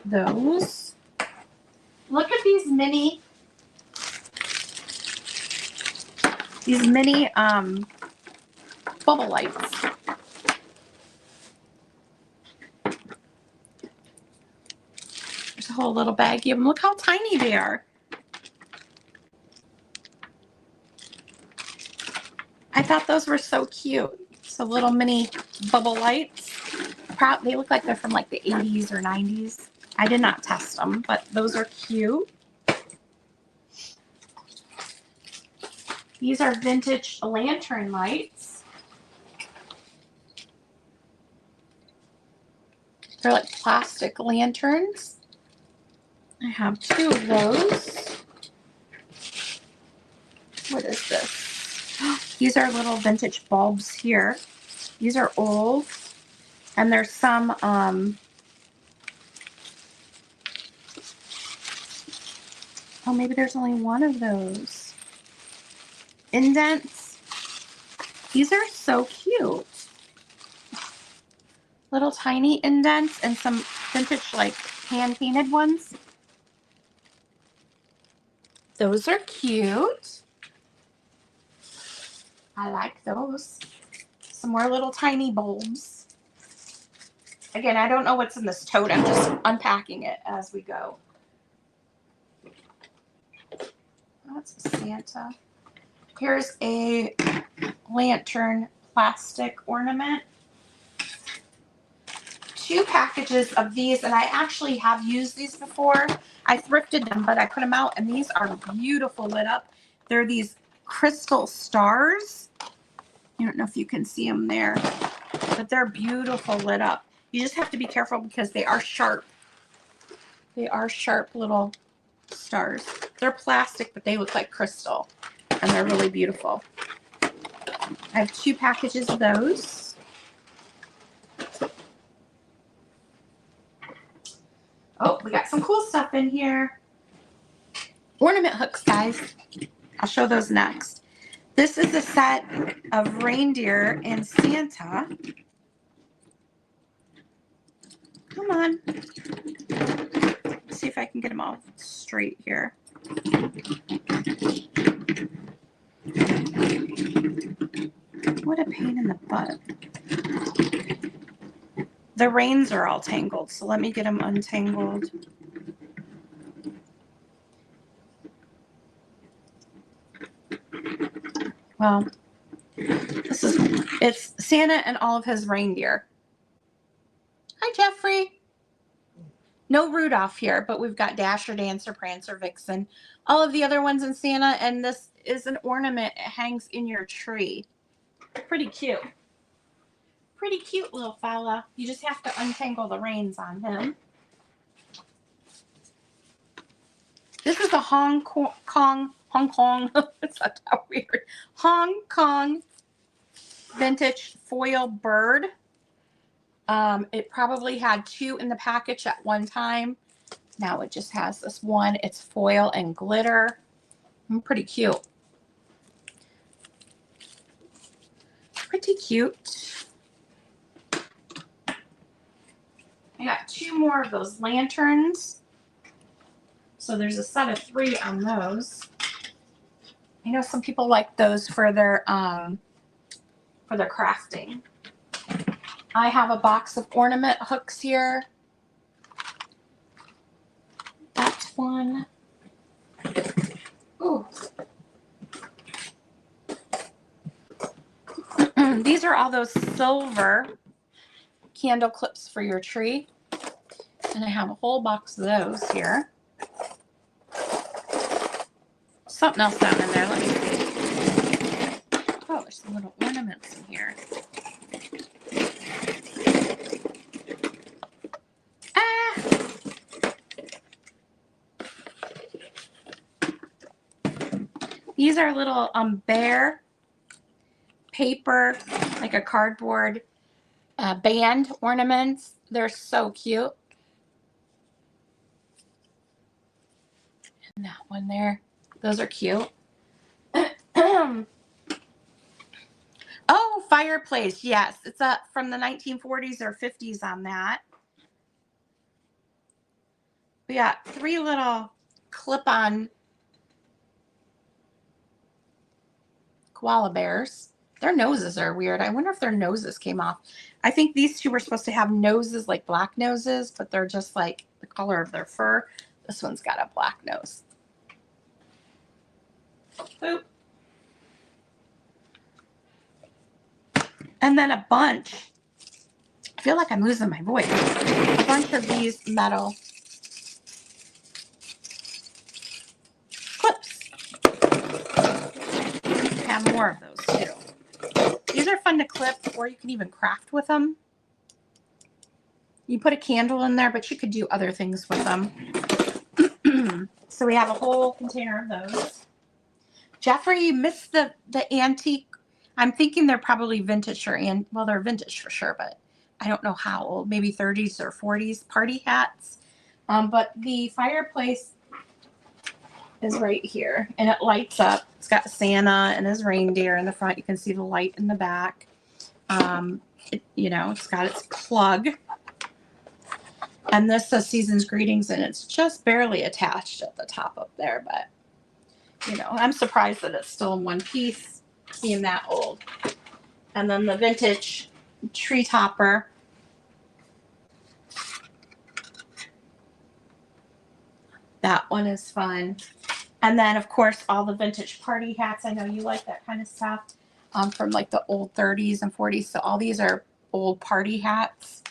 S1: Those. Look at these mini bubble lights. There's a whole little baggie of them. Look how tiny they are. I thought those were so cute. So little mini bubble lights. They look like they're from like the 80s or 90s. I did not test them, but those are cute. These are vintage lantern lights. They're like plastic lanterns. I have 2 of those. What is this? These are little vintage bulbs here. These are old. And there's some oh Oh, maybe there's only one of those. Indents. These are so cute. Little tiny indents and some vintage, like, hand-painted ones. Those are cute. I like those. Some more little tiny bulbs. Again, I don't know what's in this tote. I'm just unpacking it as we go. That's a Santa. Here's a lantern plastic ornament. 2 packages of these, and I actually have used these before. I thrifted them, but I put them out, and these are beautiful lit up. They're these crystal stars. I don't know if you can see them there, but they're beautiful lit up. You just have to be careful because they are sharp. They are sharp little stars. They're plastic, but they look like crystal, and they're really beautiful. I have 2 packages of those. Oh, we got some cool stuff in here. Ornament hooks, guys. I'll show those next. This is a set of reindeer and Santa. Come on. Let's see if I can get them all straight here. What a pain in the butt. The reins are all tangled, so let me get them untangled. Well, it's Santa and all of his reindeer. Hi, Jeffrey. No Rudolph here, but we've got Dasher, Dancer, Prancer, Vixen, all of the other ones in Santa, and this is an ornament. It hangs in your tree. Pretty cute. Pretty cute little fella. You just have to untangle the reins on him. This is a Hong Kong, it's not that weird. Hong Kong vintage foil bird. It probably had 2 in the package at one time. Now it just has this one. It's foil and glitter. Pretty cute. Pretty cute. I got 2 more of those lanterns. So there's a set of 3 on those. I know some people like those for their crafting. I have a box of ornament hooks here. That's one. Ooh. These are all those silver candle clips for your tree. And I have a whole box of those here. Something else down in there. Let me see. Oh, there's some little ornaments in here. Ah! These are little bear paper, like a cardboard band ornaments. They're so cute. And that one there. Those are cute. Oh, fireplace. Yes, it's from the 1940s or 50s on that. We got 3 little clip-on koala bears. Their noses are weird. I wonder if their noses came off. I think these 2 were supposed to have noses like black noses, but they're just like the color of their fur. This one's got a black nose. Boop. And then a bunch. I feel like I'm losing my voice. A bunch of these metal clips. Have more of those too. These are fun to clip, or you can even craft with them. You put a candle in there, but you could do other things with them. So we have a whole container of those. Jeffrey, you missed the antique. I'm thinking they're probably vintage well, they're vintage for sure, but I don't know how old. Maybe 30s or 40s party hats. But the fireplace is right here, and it lights up. It's got Santa and his reindeer in the front. You can see the light in the back. You know, it's got its plug. And this says Season's Greetings, and it's just barely attached at the top up there. But, you know, I'm surprised that it's still in one piece, being that old. And then the vintage tree topper. That one is fun. And then, of course, all the vintage party hats. I know you like that kind of stuff, from like the old 30s and 40s. So all these are old party hats.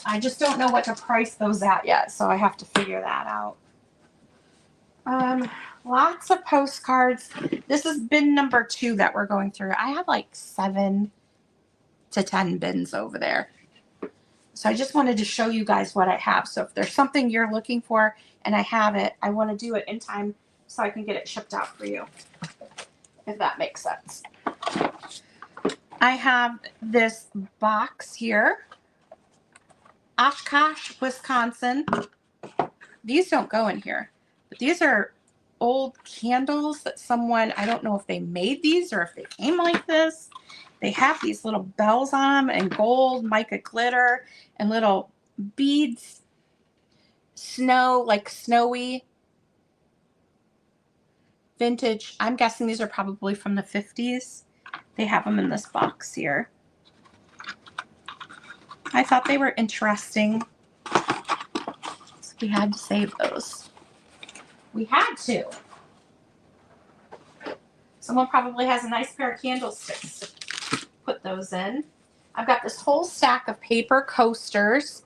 S1: I just don't know what to price those at yet, so I have to figure that out. Lots of postcards. This is bin number 2 that we're going through. I have like 7 to 10 bins over there. So I just wanted to show you guys what I have. So if there's something you're looking for and I have it, I want to do it in time so I can get it shipped out for you, if that makes sense. I have this box here. Oshkosh, Wisconsin. These don't go in here, but these are old candles that someone, I don't know if they made these or if they came like this. They have these little bells on them and gold mica glitter and little beads. Snow, like snowy. Vintage. I'm guessing these are probably from the 50s. They have them in this box here. I thought they were interesting. So we had to save those. We had to. Someone probably has a nice pair of candlesticks to put those in. I've got this whole stack of paper coasters.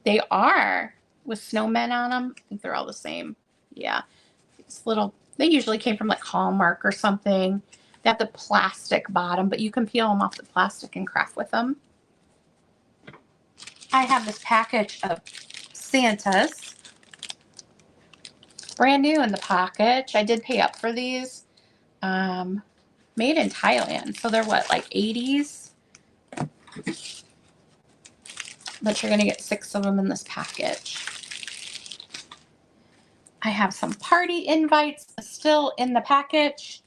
S1: They are with snowmen on them. I think they're all the same. Yeah. It's little, they usually came from like Hallmark or something. They have the plastic bottom, but you can peel them off the plastic and craft with them. I have this package of Santas. Brand new in the package. I did pay up for these. Made in Thailand. So they're what, like 80s? But you're going to get 6 of them in this package. I have some party invites still in the package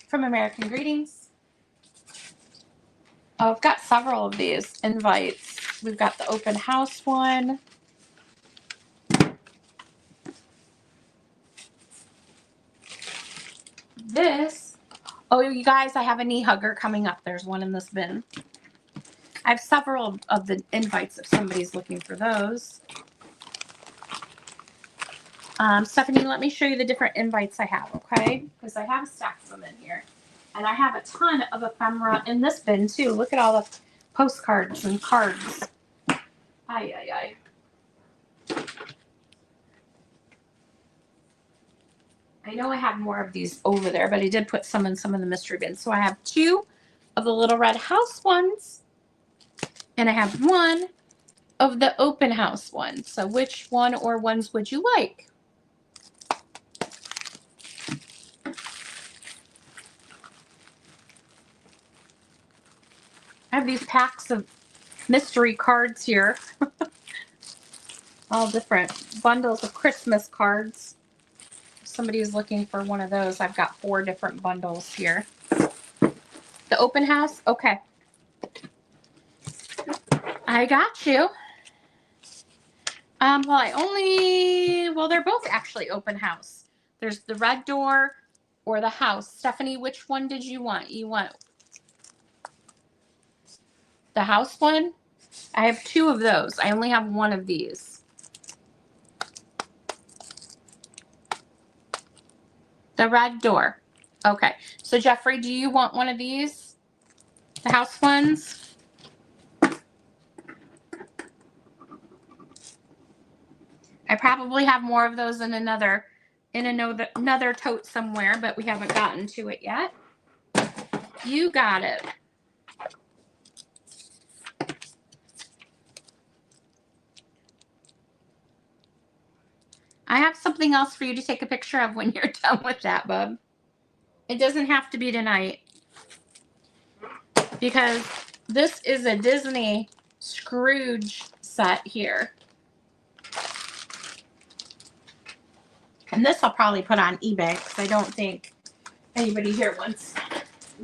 S1: from American Greetings. Oh, I've got several of these invites. We've got the open house one. This, oh, you guys, I have a knee hugger coming up. There's one in this bin. I have several of the invites if somebody's looking for those. Stephanie, let me show you the different invites I have, okay? Because I have stacks of them in here. And I have a ton of ephemera in this bin, too. Look at all the postcards and cards. Ay, ay, ay. I know I have more of these over there, but I did put some in some of the mystery bins. So I have 2 of the little red house ones. And I have 1 of the open house ones. So which one or ones would you like? I have these packs of mystery cards here. All different bundles of Christmas cards. If somebody is looking for one of those, I've got 4 different bundles here. The open house? Okay. I got you. Well, they're both actually open house. There's the red door or the house. Stephanie, which one did you want? You want the house one? I have 2 of those. I only have 1 of these. The red door. Okay. So Jeffrey, do you want one of these? The house ones? I probably have more of those in another tote somewhere, but we haven't gotten to it yet. You got it. I have something else for you to take a picture of when you're done with that, bub. It doesn't have to be tonight, because this is a Disney Scrooge set here. And this I'll probably put on eBay because I don't think anybody here wants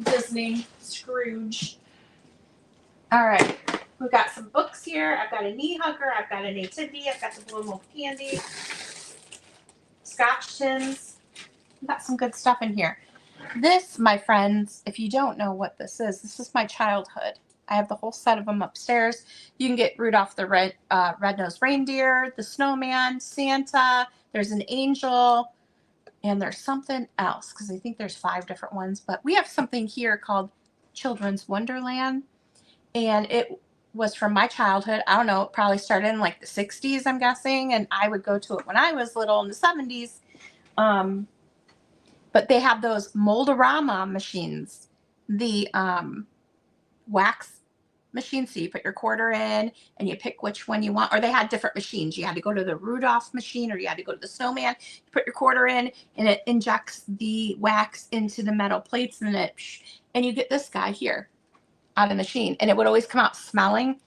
S1: Disney Scrooge. All right. We've got some books here. I've got a knee hugger. I've got a nativity. I've got the blue milk candy. Scotch tins. We've got some good stuff in here. This, my friends, if you don't know what this is my childhood. I have the whole set of them upstairs. You can get Rudolph the Red-Nosed Reindeer, the Snowman, Santa. There's an angel, and there's something else because I think there's 5 different ones. But we have something here called Children's Wonderland, and it was from my childhood. I don't know, it probably started in like the 60s, I'm guessing, and I would go to it when I was little in the 70s. But they have those Mold-A-Rama machines, the wax machine, so you put your quarter in and you pick which one you want, or they had different machines. You had to go to the Rudolph machine or you had to go to the Snowman. You put your quarter in and it injects the wax into the metal plates and you get this guy here out of the machine, and it would always come out smelling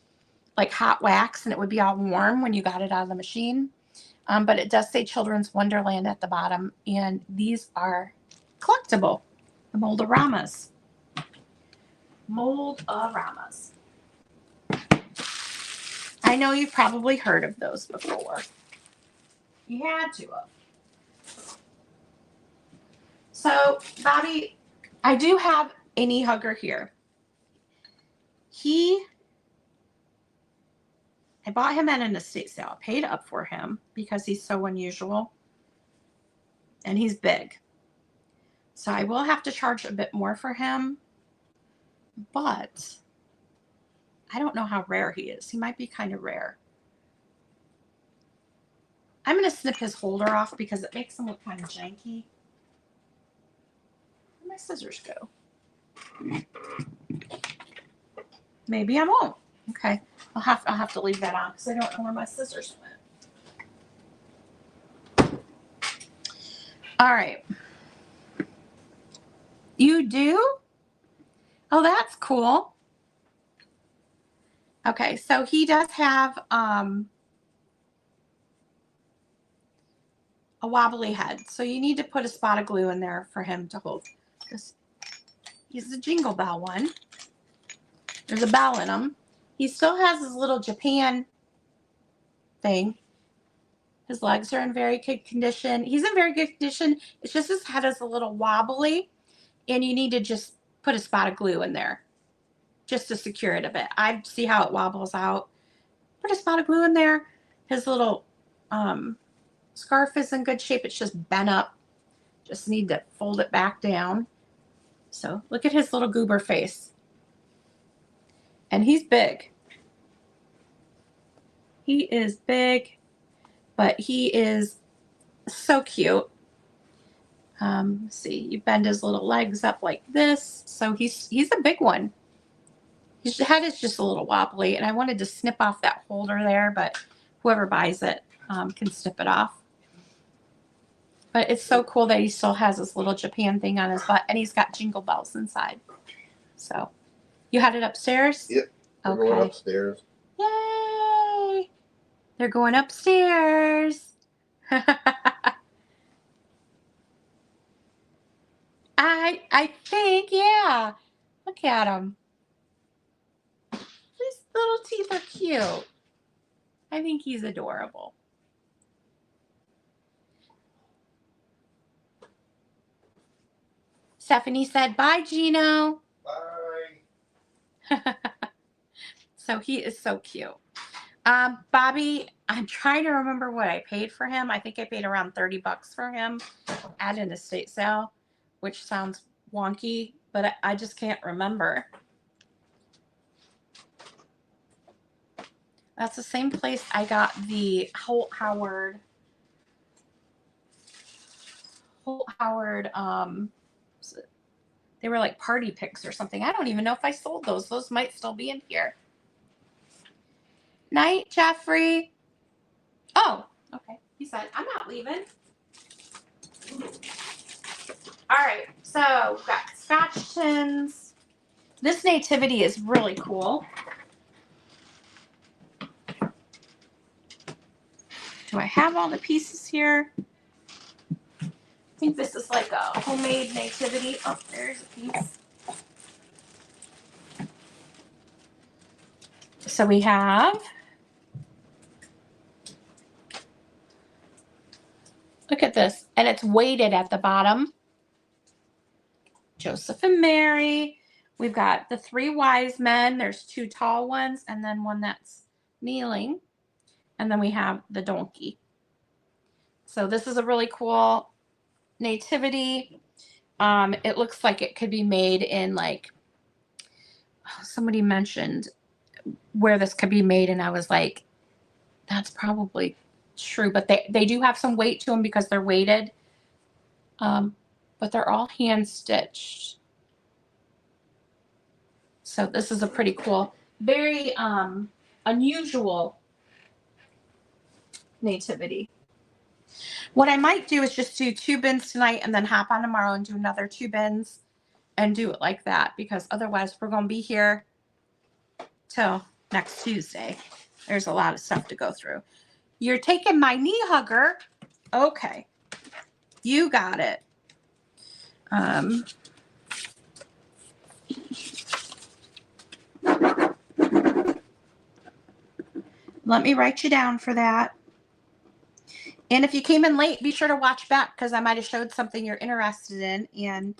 S1: like hot wax, and it would be all warm when you got it out of the machine. But it does say Children's Wonderland at the bottom, and these are collectible, the Mold-A-Ramas. Mold-A-Ramas. I know you've probably heard of those before. You had to have. So, Bobby, I do have a knee hugger here. I bought him at an estate sale. I paid up for him because he's so unusual. And he's big. So I will have to charge a bit more for him. But I don't know how rare he is. He might be kind of rare. I'm going to snip his holder off because it makes him look kind of janky. Where'd my scissors go? Maybe I won't. Okay. I'll have to leave that on because I don't know where my scissors went. All right. You do? Oh, that's cool. Okay, so he does have a wobbly head. So you need to put a spot of glue in there for him to hold. He's the Jingle Bell one. There's a bell in him. He still has his little Japan thing. His legs are in very good condition. He's in very good condition. It's just his head is a little wobbly, and you need to just put a spot of glue in there just to secure it a bit. I see how it wobbles out. Put a spot of glue in there. His little scarf is in good shape. It's just bent up. Just need to fold it back down. So look at his little goober face. And he's big. He is big, but he is so cute. See, you bend his little legs up like this. So he's a big one. His head is just a little wobbly, and I wanted to snip off that holder there, but whoever buys it can snip it off. But it's so cool that he still has this little Japan thing on his butt, and he's got jingle bells inside. So, you had it upstairs?
S2: Yep. We're going upstairs.
S1: Yay! They're going upstairs. I think, yeah. Look at him. His little teeth are cute. I think he's adorable. Stephanie said, bye, Gino.
S2: Bye.
S1: So he is so cute. Bobby, I'm trying to remember what I paid for him. I think I paid around $30 for him at an estate sale, which sounds wonky, but I just can't remember. That's the same place I got the Holt Howard, they were like party picks or something. I don't even know if I sold those. Those might still be in here. Night, Jeffrey. Oh, okay. He said, I'm not leaving. All right, so we've got scotch tins. This nativity is really cool. Do I have all the pieces here? think this is like a homemade nativity. Oh, there's a piece. So we have, look at this, and it's weighted at the bottom. Joseph and Mary. We've got the 3 wise men. There's 2 tall ones and then one that's kneeling. And then we have the donkey. So this is a really cool nativity. It looks like it could be made in like, somebody mentioned where this could be made, and I was like, that's probably true. But they do have some weight to them because they're weighted. But they're all hand stitched. So this is a pretty cool, very unusual nativity. What I might do is just do 2 bins tonight and then hop on tomorrow and do another 2 bins and do it like that, because otherwise we're going to be here till next Tuesday. There's a lot of stuff to go through. You're taking my knee hugger. Okay. You got it. Let me write you down for that. And if you came in late, be sure to watch back, because I might have showed something you're interested in, and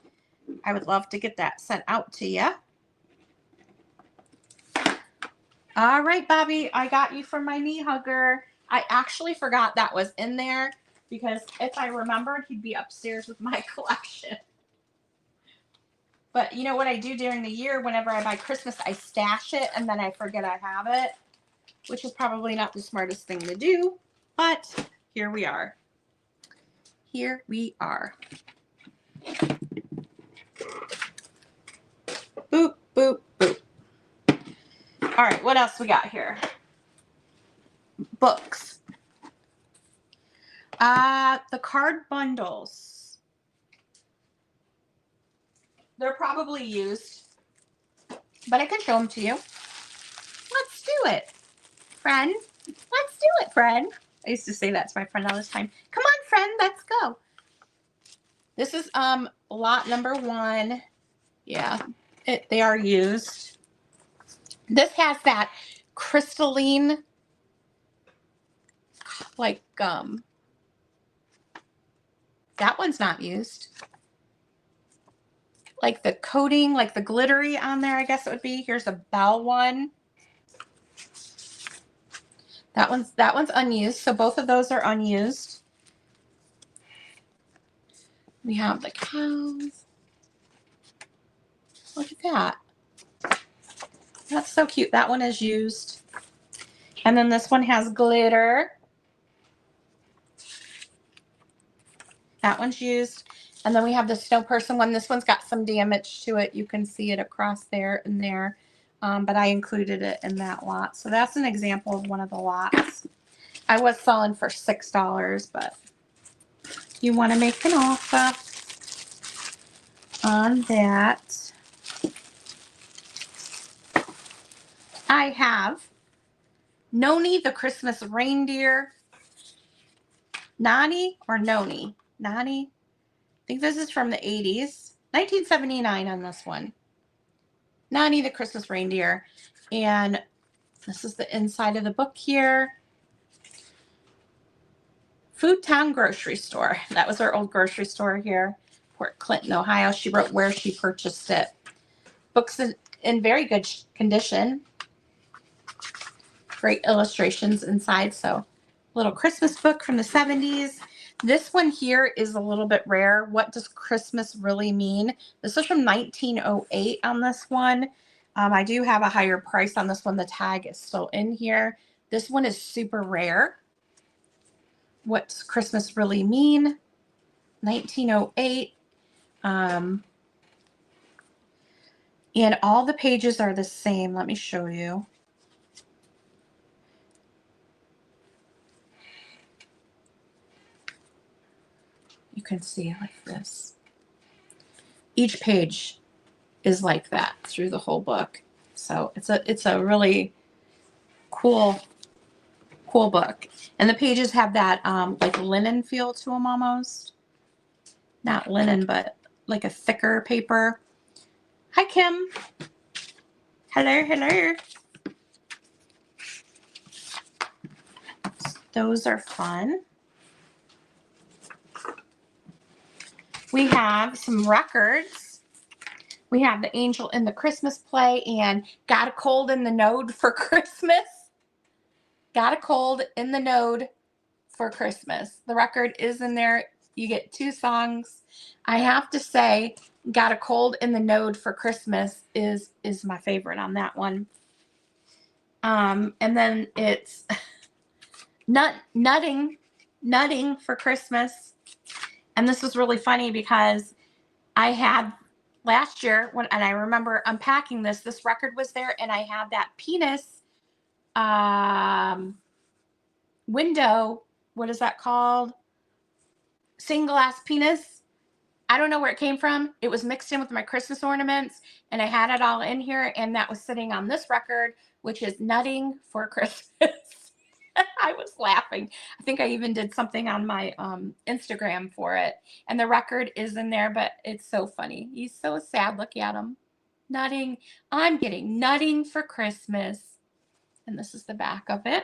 S1: I would love to get that sent out to you. All right, Bobby, I got you for my knee hugger. I actually forgot that was in there, because if I remembered, he'd be upstairs with my collection. But you know what I do during the year? Whenever I buy Christmas, I stash it, and then I forget I have it, which is probably not the smartest thing to do, but here we are. Here we are. Boop, boop, boop. All right, what else we got here? Books. The card bundles. They're probably used, but I can show them to you. Let's do it, friend. Let's do it, friend. I used to say that to my friend all the time. Come on, friend, let's go. This is lot number 1. Yeah, they are used. This has that crystalline, like that one's not used. Like the coating, like the glittery on there, I guess it would be. Here's a bell one. That one's unused, so both of those are unused. We have the cows. Look at that. That's so cute. That one is used. And then this one has glitter. That one's used. And then we have the snow person one. This one's got some damage to it. You can see it across there and there. But I included it in that lot. So that's an example of one of the lots. I was selling for $6, but you want to make an offer on that. I have Noni the Christmas Reindeer. Nani or Noni? Nani? I think this is from the 80s. 1979 on this one. Nani the Christmas Reindeer. And this is the inside of the book here. Food Town Grocery Store. That was our old grocery store here, Port Clinton, Ohio. She wrote where she purchased it. Books in very good condition. Great illustrations inside. So, little Christmas book from the 70s. This one here is a little bit rare. What does Christmas really mean? This is from 1908 on this one. I do have a higher price on this one. The tag is still in here. This one is super rare. What does Christmas really mean? 1908. And all the pages are the same. Let me show you. You can see like this. Each page is like that through the whole book. So it's a really cool book. And the pages have that like linen feel to them almost. not linen, but like a thicker paper. Hi, Kim. Hello, hello. Those are fun. We have some records. We have The Angel in the Christmas Play and Got a Cold in the Node for Christmas. Got a Cold in the Node for Christmas. The record is in there. You get 2 songs. I have to say, Got a Cold in the Node for Christmas is my favorite on that one. And then it's Nutting for Christmas. And this was really funny because I had last year and I remember unpacking this record was there, and I had that penis window, what is that called? Stained glass penis. I don't know where it came from. It was mixed in with my Christmas ornaments, and I had it all in here, and that was sitting on this record, which is Nutting for Christmas. I was laughing. I think I even did something on my Instagram for it. And the record is in there, but it's so funny. He's so sad. Look at him. Nutting. I'm getting nutting for Christmas. And this is the back of it.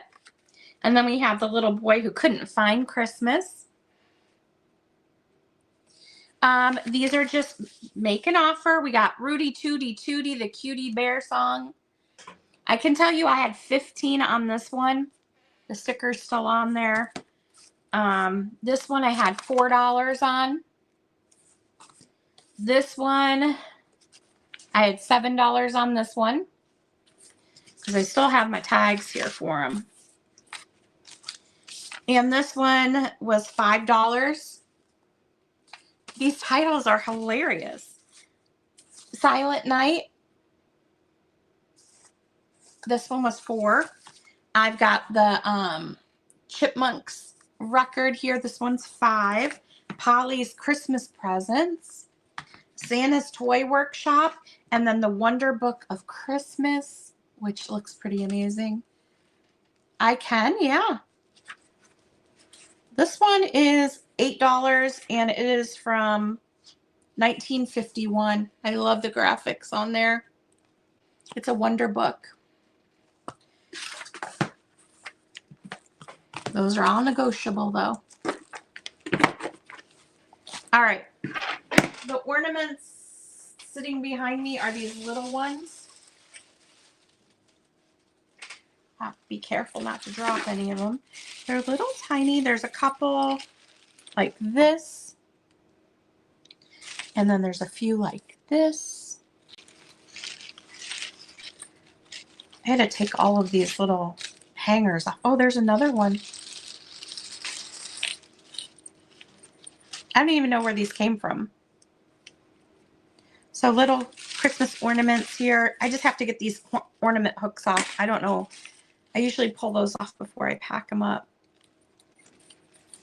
S1: And then we have the little boy who couldn't find Christmas. These are just make an offer. We got Rudy Tooty Tooty, the cutie bear song. I can tell you I had 15 on this one. The sticker's still on there. This one I had $4 on. This one, I had $7 on this one. Because I still have my tags here for them. And this one was $5. These titles are hilarious. Silent Night. This one was $4. I've got the Chipmunks record here. This one's $5. Polly's Christmas Presents. Santa's Toy Workshop. And then the Wonder Book of Christmas, which looks pretty amazing. I can, yeah. This one is $8, and it is from 1951. I love the graphics on there. It's a Wonder Book. Those are all negotiable, though. All right. The ornaments sitting behind me are these little ones. Have to be careful not to drop any of them. They're little tiny. There's a couple like this. And then there's a few like this. I had to take all of these little hangers off. Oh, there's another one. I don't even know where these came from. So little Christmas ornaments here. I just have to get these ornament hooks off. I don't know. I usually pull those off before I pack them up.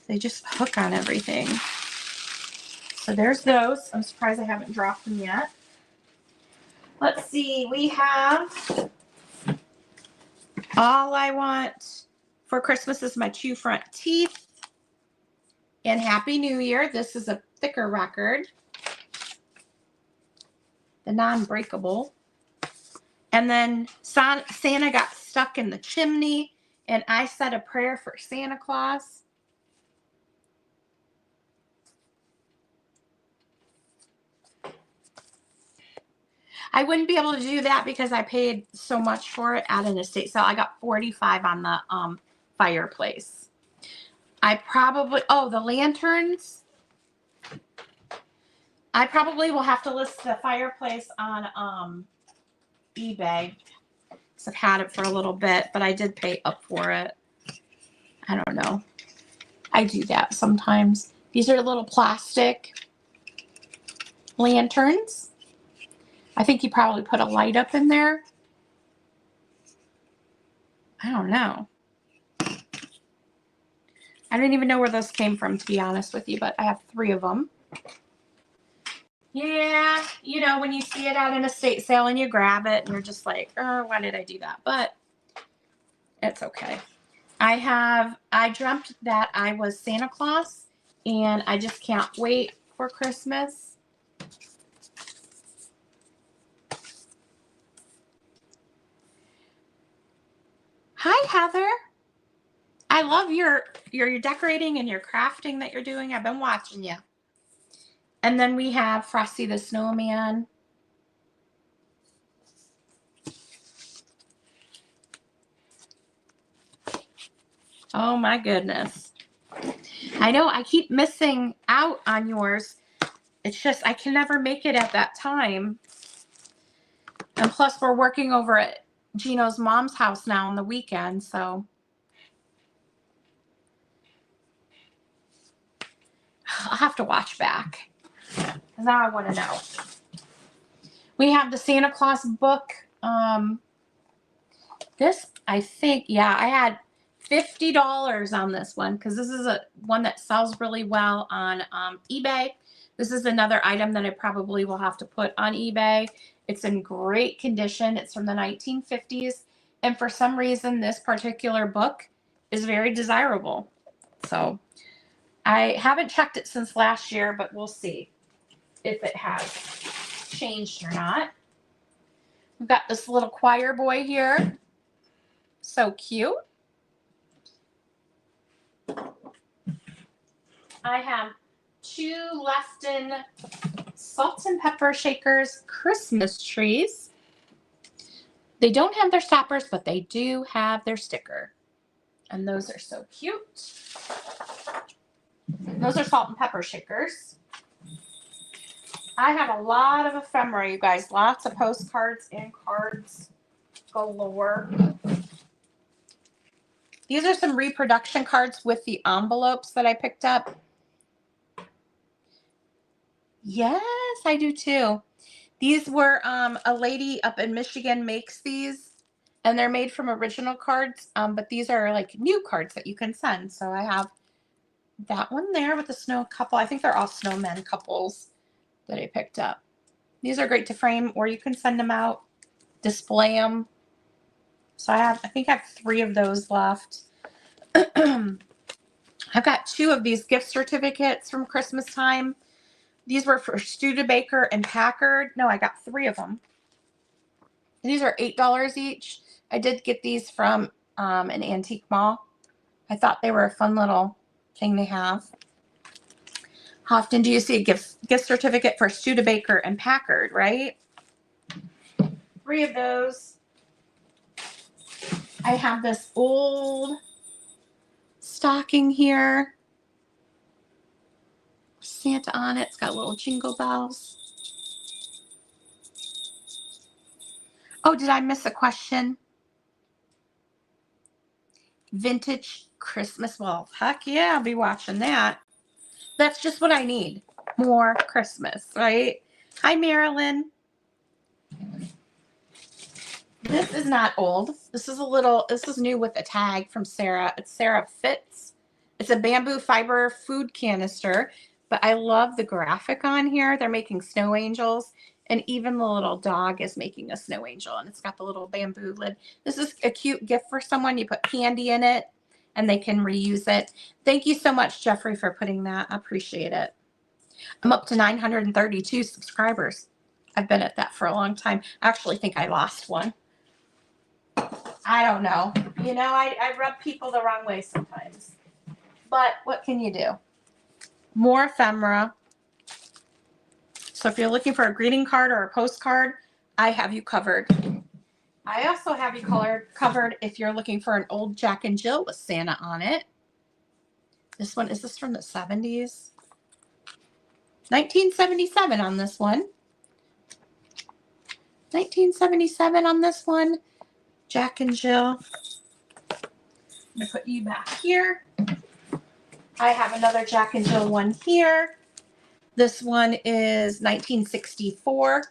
S1: They just hook on everything. So there's those. I'm surprised I haven't dropped them yet. Let's see. We have All I Want for Christmas is My 2 Front Teeth. And Happy New Year. This is a thicker record. The non-breakable. And then Santa Got Stuck in the Chimney. And I Said a Prayer for Santa Claus. I wouldn't be able to do that because I paid so much for it at an estate sale. I got $45 on the fireplace. I probably, the lanterns. I probably will have to list the fireplace on eBay. Because I've had it for a little bit, but I did pay up for it. I don't know. I do that sometimes. These are little plastic lanterns. I think you probably put a light up in there. I don't know. I don't even know where those came from, to be honest with you, but I have 3 of them. Yeah, you know, when you see it at an estate sale and you grab it and you're just like, oh, why did I do that? But it's okay. I dreamt that I was Santa Claus, and I just can't wait for Christmas. Hi, Heather. I love your decorating and your crafting that you're doing. I've been watching you. And then we have Frosty the Snowman. Oh my goodness. I know I keep missing out on yours. It's just I can never make it at that time. And plus we're working over at Gino's mom's house now on the weekend, so I'll have to watch back. Because now I want to know. We have the Santa Claus book. This, I think, yeah, I had $50 on this one because this is one that sells really well on eBay. This is another item that I probably will have to put on eBay. It's in great condition. It's from the 1950s. And for some reason, this particular book is very desirable. So I haven't checked it since last year, but we'll see if it has changed or not. We've got this little choir boy here. So cute. I have 2 Lefton salt and pepper shakers Christmas trees. They don't have their stoppers, but they do have their sticker. And those are so cute. Those are salt and pepper shakers. I have a lot of ephemera, you guys. Lots of postcards and cards galore. These are some reproduction cards with the envelopes that I picked up. Yes, I do too. These were a lady up in Michigan makes these, and they're made from original cards, but these are like new cards that you can send. So I have that one there with the snow couple. I think they're all snowmen couples that I picked up. These are great to frame, or you can send them out, display them. So I think I have 3 of those left. I've got 2 of these gift certificates from Christmas time. These were for Studebaker and Packard. No, I got 3 of them. These are $8 each. I did get these from an antique mall. I thought they were a fun little thing to have. How often do you see a gift certificate for Studebaker and Packard, right? 3 of those. I have this old stocking here. Santa on it. It's got little jingle bells. Oh, did I miss a question? Vintage Christmas. Well, heck yeah, I'll be watching that. That's just what I need. More Christmas, right? Hi, Marilyn. This is not old. This is new with a tag from Sarah. It's Sarah Fitz. It's a bamboo fiber food canister, but I love the graphic on here. They're making snow angels, and even the little dog is making a snow angel, and it's got the little bamboo lid. This is a cute gift for someone. You put candy in it, and they can reuse it. Thank you so much, Jeffrey, for putting that. I appreciate it. I'm up to 932 subscribers. I've been at that for a long time. I actually think I lost one. I don't know. You know, I rub people the wrong way sometimes. But what can you do? More ephemera. So if you're looking for a greeting card or a postcard, I have you covered. I also have you covered if you're looking for an old Jack and Jill with Santa on it. This one, is this from the 70s? 1977 on this one. 1977 on this one. Jack and Jill. I'm going to put you back here. I have another Jack and Jill one here. This one is 1964.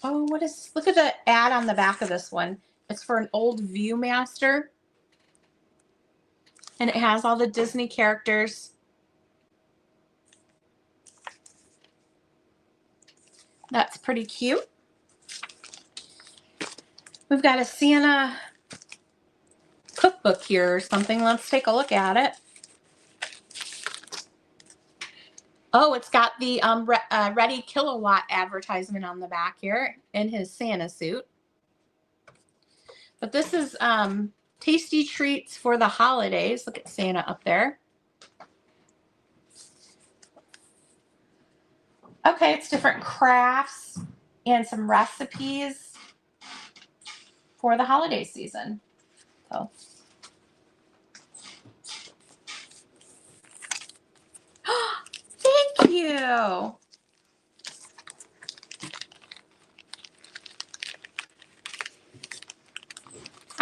S1: Oh, what is, look at the ad on the back of this one. It's for an old Viewmaster. And it has all the Disney characters. That's pretty cute. We've got a Santa cookbook here or something. Let's take a look at it. Oh, it's got the Ready Kilowatt advertisement on the back here in his Santa suit. But this is tasty treats for the holidays. Look at Santa up there. Okay, it's different crafts and some recipes for the holiday season. So. Thank you.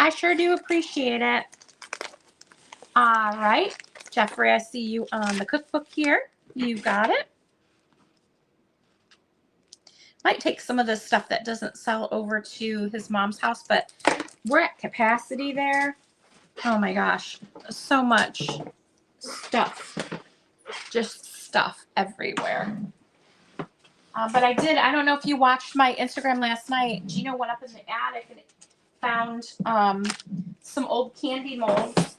S1: I sure do appreciate it. All right, Jeffrey, I see you on the cookbook here. You got it. Might take some of this stuff that doesn't sell over to his mom's house, but we're at capacity there. Oh my gosh, so much stuff. Just stuff everywhere. But I don't know if you watched my Instagram last night. Gino went up in the attic and found some old candy molds,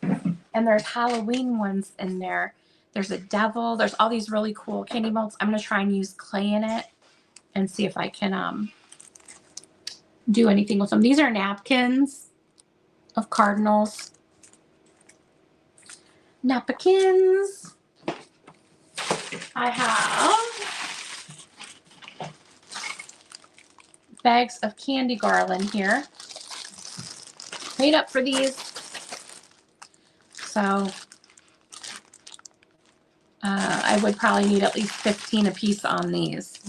S1: and there's Halloween ones in there. There's a devil. There's all these really cool candy molds. I'm going to try and use clay in it and see if I can do anything with them. These are napkins of cardinals. Napkins. I have bags of candy garland here. Paid up for these. So I would probably need at least 15 a piece on these.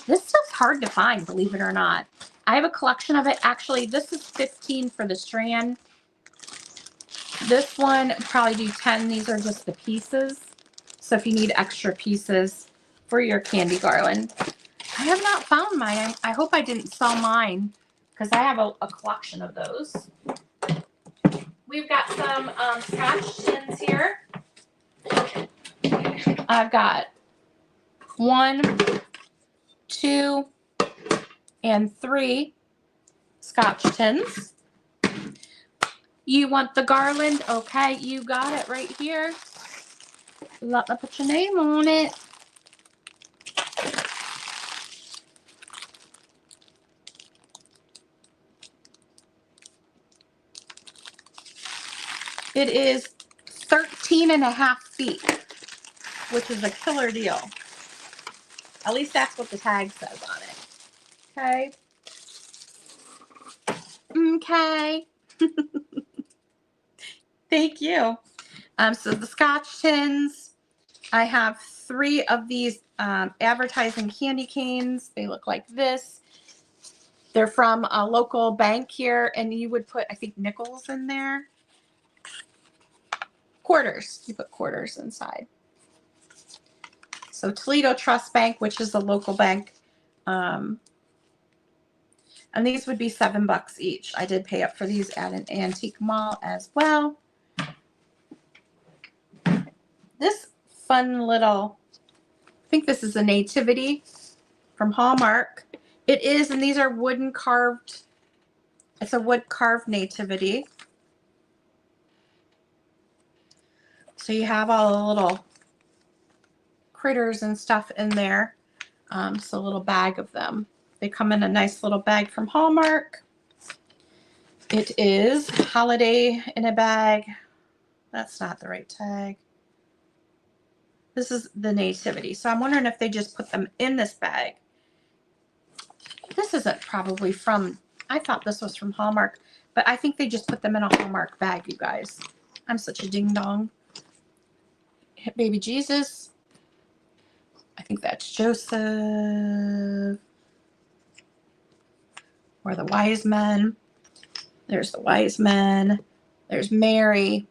S1: This stuff's hard to find, believe it or not. I have a collection of it. Actually, this is 15 for the strand. This one, probably do 10. These are just the pieces. So if you need extra pieces for your candy garland. I have not found mine. I hope I didn't sell mine because I have a collection of those. We've got some scotch tins here. I've got 1, 2, and 3 scotch tins. You want the garland? Okay, you got it right here. Let me put your name on it. It is 13.5 feet, which is a killer deal. At least that's what the tag says on it. Okay. Okay. Thank you. So the scotch tins, I have 3 of these advertising candy canes. They look like this. They're from a local bank here, and you would put, I think, nickels in there. Quarters. You put quarters inside. So Toledo Trust Bank, which is a local bank. And these would be $7 each. I did pay up for these at an antique mall as well. This fun little, I think this is a nativity from Hallmark. It is, and these are wooden carved. It's a wood carved nativity. So you have all the little critters and stuff in there. So a little bag of them. They come in a nice little bag from Hallmark. It is holiday in a bag. That's not the right tag. This is the nativity. So I'm wondering if they just put them in this bag. This isn't probably from, I thought this was from Hallmark, but I think they just put them in a Hallmark bag, you guys. I'm such a ding dong. Baby Jesus. I think that's Joseph. Or the wise men. There's the wise men. There's Mary.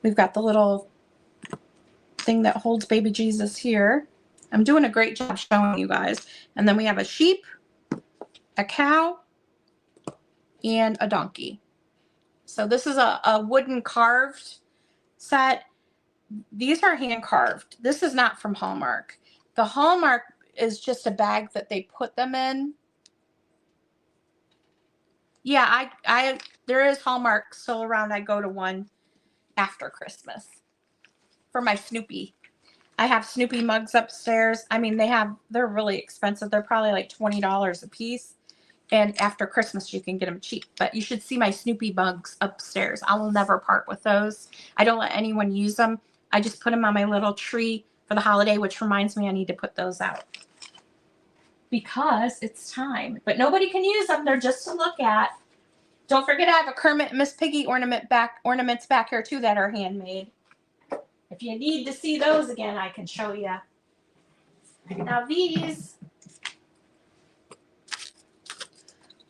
S1: We've got the little thing that holds baby Jesus here. I'm doing a great job showing you guys. And then we have a sheep, a cow, and a donkey. So this is a wooden carved set. These are hand carved. This is not from Hallmark. The Hallmark is just a bag that they put them in. Yeah, there is Hallmark still around. I go to one after Christmas for my Snoopy. I have Snoopy mugs upstairs. I mean, they're really expensive. They're probably like $20 a piece. And after Christmas, you can get them cheap. But you should see my Snoopy mugs upstairs. I will never part with those. I don't let anyone use them. I just put them on my little tree for the holiday, which reminds me I need to put those out. Because it's time. But nobody can use them. They're just to look at. Don't forget I have a Kermit and Miss Piggy ornaments back here too that are handmade. If you need to see those again, I can show you. Now these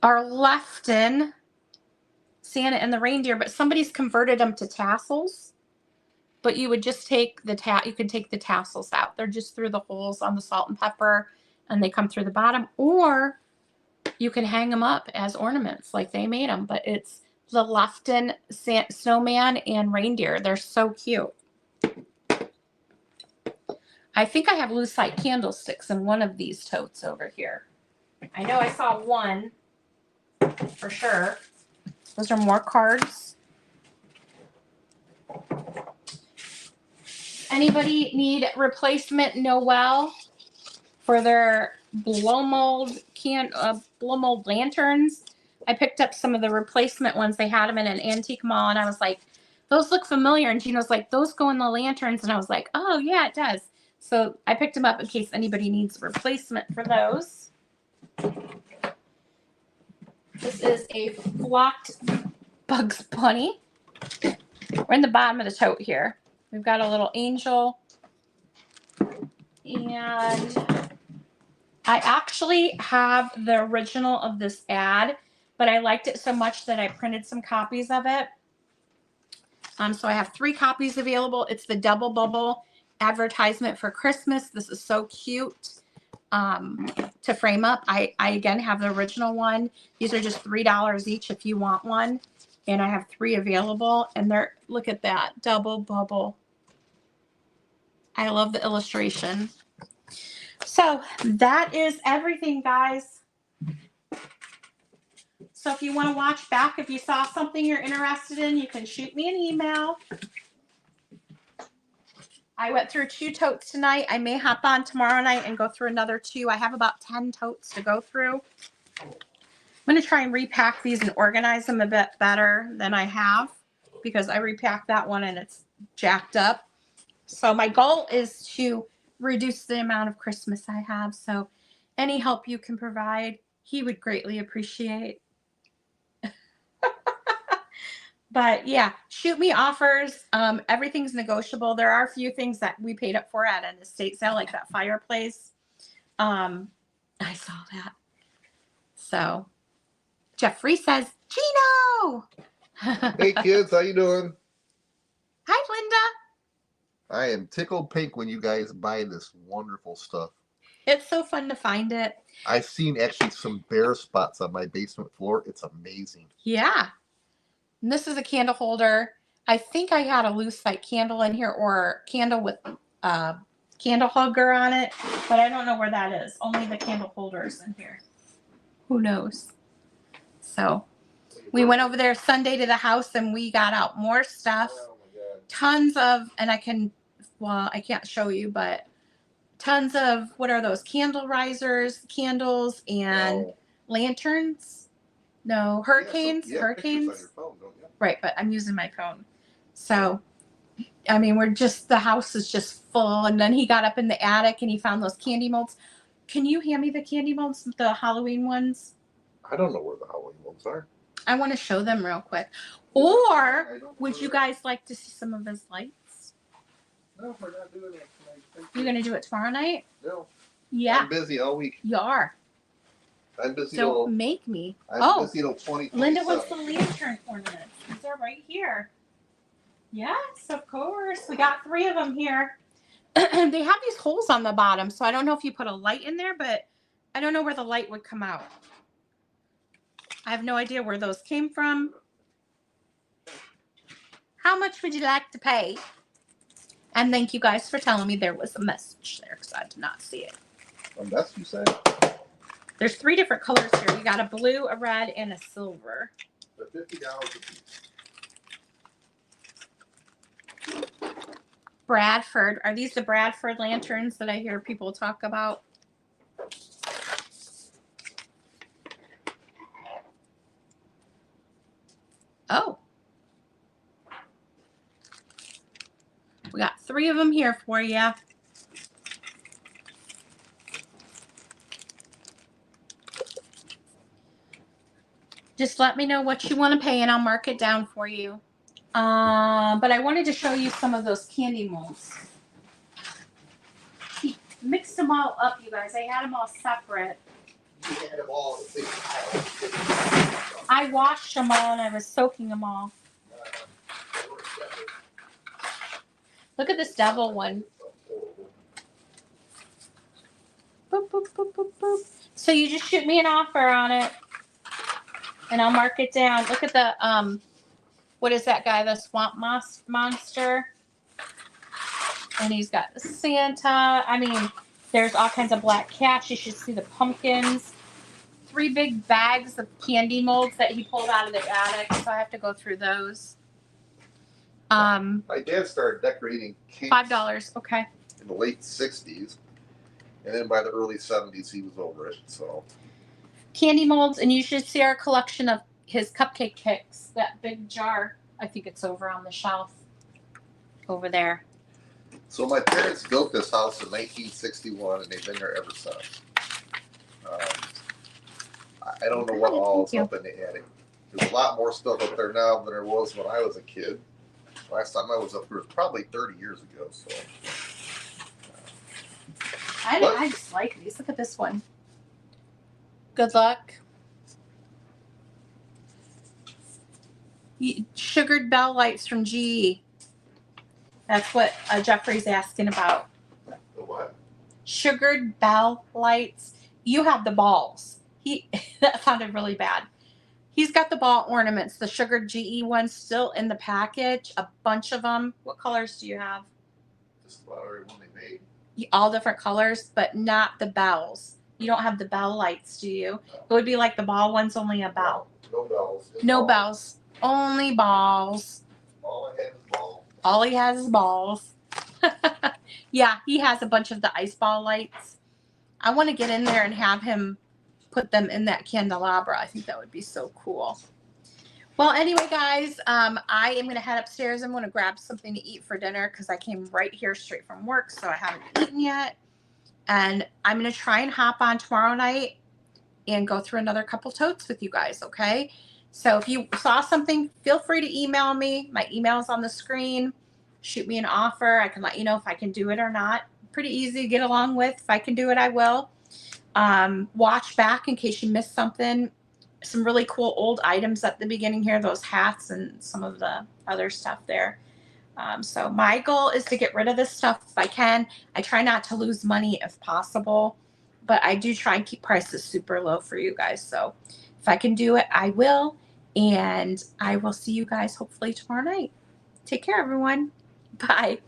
S1: are Lefton Santa and the reindeer, but somebody's converted them to tassels. But you would just take you can take the tassels out. They're just through the holes on the salt and pepper, and they come through the bottom. Or you can hang them up as ornaments like they made them. But it's the Lefton snowman and reindeer. They're so cute. I think I have lucite candlesticks in one of these totes over here. I know I saw one for sure. Those are more cards. Anybody need replacement Noel for their blow mold lanterns? I picked up some of the replacement ones. They had them in an antique mall, and I was like, those look familiar. And Gina's like, those go in the lanterns. And I was like, oh, yeah, it does. So I picked them up in case anybody needs a replacement for those. This is a flocked Bugs Bunny. We're in the bottom of the tote here. We've got a little angel. And I actually have the original of this ad, but I liked it so much that I printed some copies of it. So I have 3 copies available. It's the double bubble advertisement for Christmas. This is so cute to frame up. I again have the original one. These are just $3 each if you want one. And I have 3 available. And they're, look at that, double bubble. I love the illustration. So that is everything, guys. So if you want to watch back, if you saw something you're interested in, you can shoot me an email. I went through 2 totes tonight. I may hop on tomorrow night and go through another 2. I have about 10 totes to go through. I'm going to try and repack these and organize them a bit better than I have because I repacked that one and it's jacked up. So my goal is to reduce the amount of Christmas I have. So any help you can provide, he would greatly appreciate. But yeah, shoot me offers. Everything's negotiable. There are a few things that we paid up for at an estate sale, like that fireplace. I saw that. So Jeffrey says, Gino!
S2: Hey kids, how you doing?
S1: Hi, Linda.
S2: I am tickled pink when you guys buy this wonderful stuff.
S1: It's so fun to find it.
S2: I've seen actually some bare spots on my basement floor. It's amazing.
S1: Yeah. And this is a candle holder. I think I had a lucite candle in here or candle with candle hugger on it, but I don't know where that is. Only the candle holders in here. Who knows? So we went over there Sunday to the house and we got out more stuff.
S2: Oh my God.
S1: Tons of, and I can't show you, but tons of, what are those? Candle risers, candles, and lanterns. No, hurricanes.
S2: Yeah,
S1: Hurricanes.
S2: on your phone, don't you?
S1: Right, but I'm using my phone. So, I mean, the house is just full. And then he got up in the attic and he found those candy molds. Can you hand me the candy molds, the Halloween ones?
S2: I don't know where the Halloween ones are.
S1: I want to show them real quick. Or would you guys like to see some of his lights?
S2: No, we're not doing that tonight.
S1: You're going to do it tomorrow night?
S2: No.
S1: Yeah.
S2: I'm busy all week.
S1: You are.
S2: I'm busy.
S1: Don't make me.
S2: I'm busy till 20.
S1: Linda wants the lantern ornaments. These are right here. Yes, of course. We got 3 of them here. They have these holes on the bottom, so I don't know if you put a light in there, but I don't know where the light would come out. I have no idea where those came from. How much would you like to pay? And thank you guys for telling me there was a message there because I did not see it.
S2: A mess, you said?
S1: There's 3 different colors here. You got a blue, a red, and a silver.
S2: They're $50 a piece.
S1: Bradford. Are these the Bradford lanterns that I hear people talk about? Oh. We got 3 of them here for you. Just let me know what you want to pay and I'll mark it down for you. But I wanted to show you some of those candy molds. He mixed them all up, you guys. I had them all separate.
S2: You had them all in a big pile.
S1: I washed them all and I was soaking them all. Look at this devil one. Boop, boop, boop, boop, boop. So you just shoot me an offer on it and I'll mark it down. Look at the, what is that guy? The swamp monster. And he's got the Santa. I mean, there's all kinds of black cats. You should see the pumpkins. 3 big bags of candy molds that he pulled out of the attic. So I have to go through those.
S2: My dad started decorating cakes
S1: $5. Okay.
S2: in the late 60s. And then by the early 70s, he was over it. So
S1: Candy molds. And you should see our collection of his cupcake picks. That big jar. I think it's over on the shelf. Over there.
S2: So my parents built this house in 1961, and they've been there ever since. I don't know what all is up in the attic. There's a lot more stuff up there now than there was when I was a kid. Last time I was up there was probably 30 years ago. So
S1: I just like these. Look at this one. Good luck. Sugared bell lights from GE. That's what Jeffrey's asking about.
S2: the what?
S1: Sugared bell lights. You have the balls. That sounded really bad. He's got the ball ornaments, the sugared GE ones still in the package. A bunch of them. What colors do you have?
S2: Just about every one they made.
S1: All different colors, but not the bells. You don't have the bell lights, do you? It would be like the ball ones, only a bell.
S2: No bells.
S1: No bells. Only balls.
S2: All I had is balls.
S1: All he has is balls. Yeah, he has a bunch of the ice ball lights. I want to get in there and have him put them in that candelabra. I think that would be so cool. Well, anyway, guys, I am going to head upstairs. I'm going to grab something to eat for dinner because I came right here straight from work, so I haven't eaten yet. And I'm going to try and hop on tomorrow night and go through another couple totes with you guys, okay? So if you saw something, feel free to email me. My email is on the screen. Shoot me an offer. I can let you know if I can do it or not. Pretty easy to get along with. If I can do it, I will. Watch back in case you missed something. Some really cool old items at the beginning here. Those hats and some of the other stuff there. So my goal is to get rid of this stuff if I can. I try not to lose money if possible. But I do try and keep prices super low for you guys. So if I can do it, I will. And I will see you guys hopefully tomorrow night. Take care, everyone. Bye.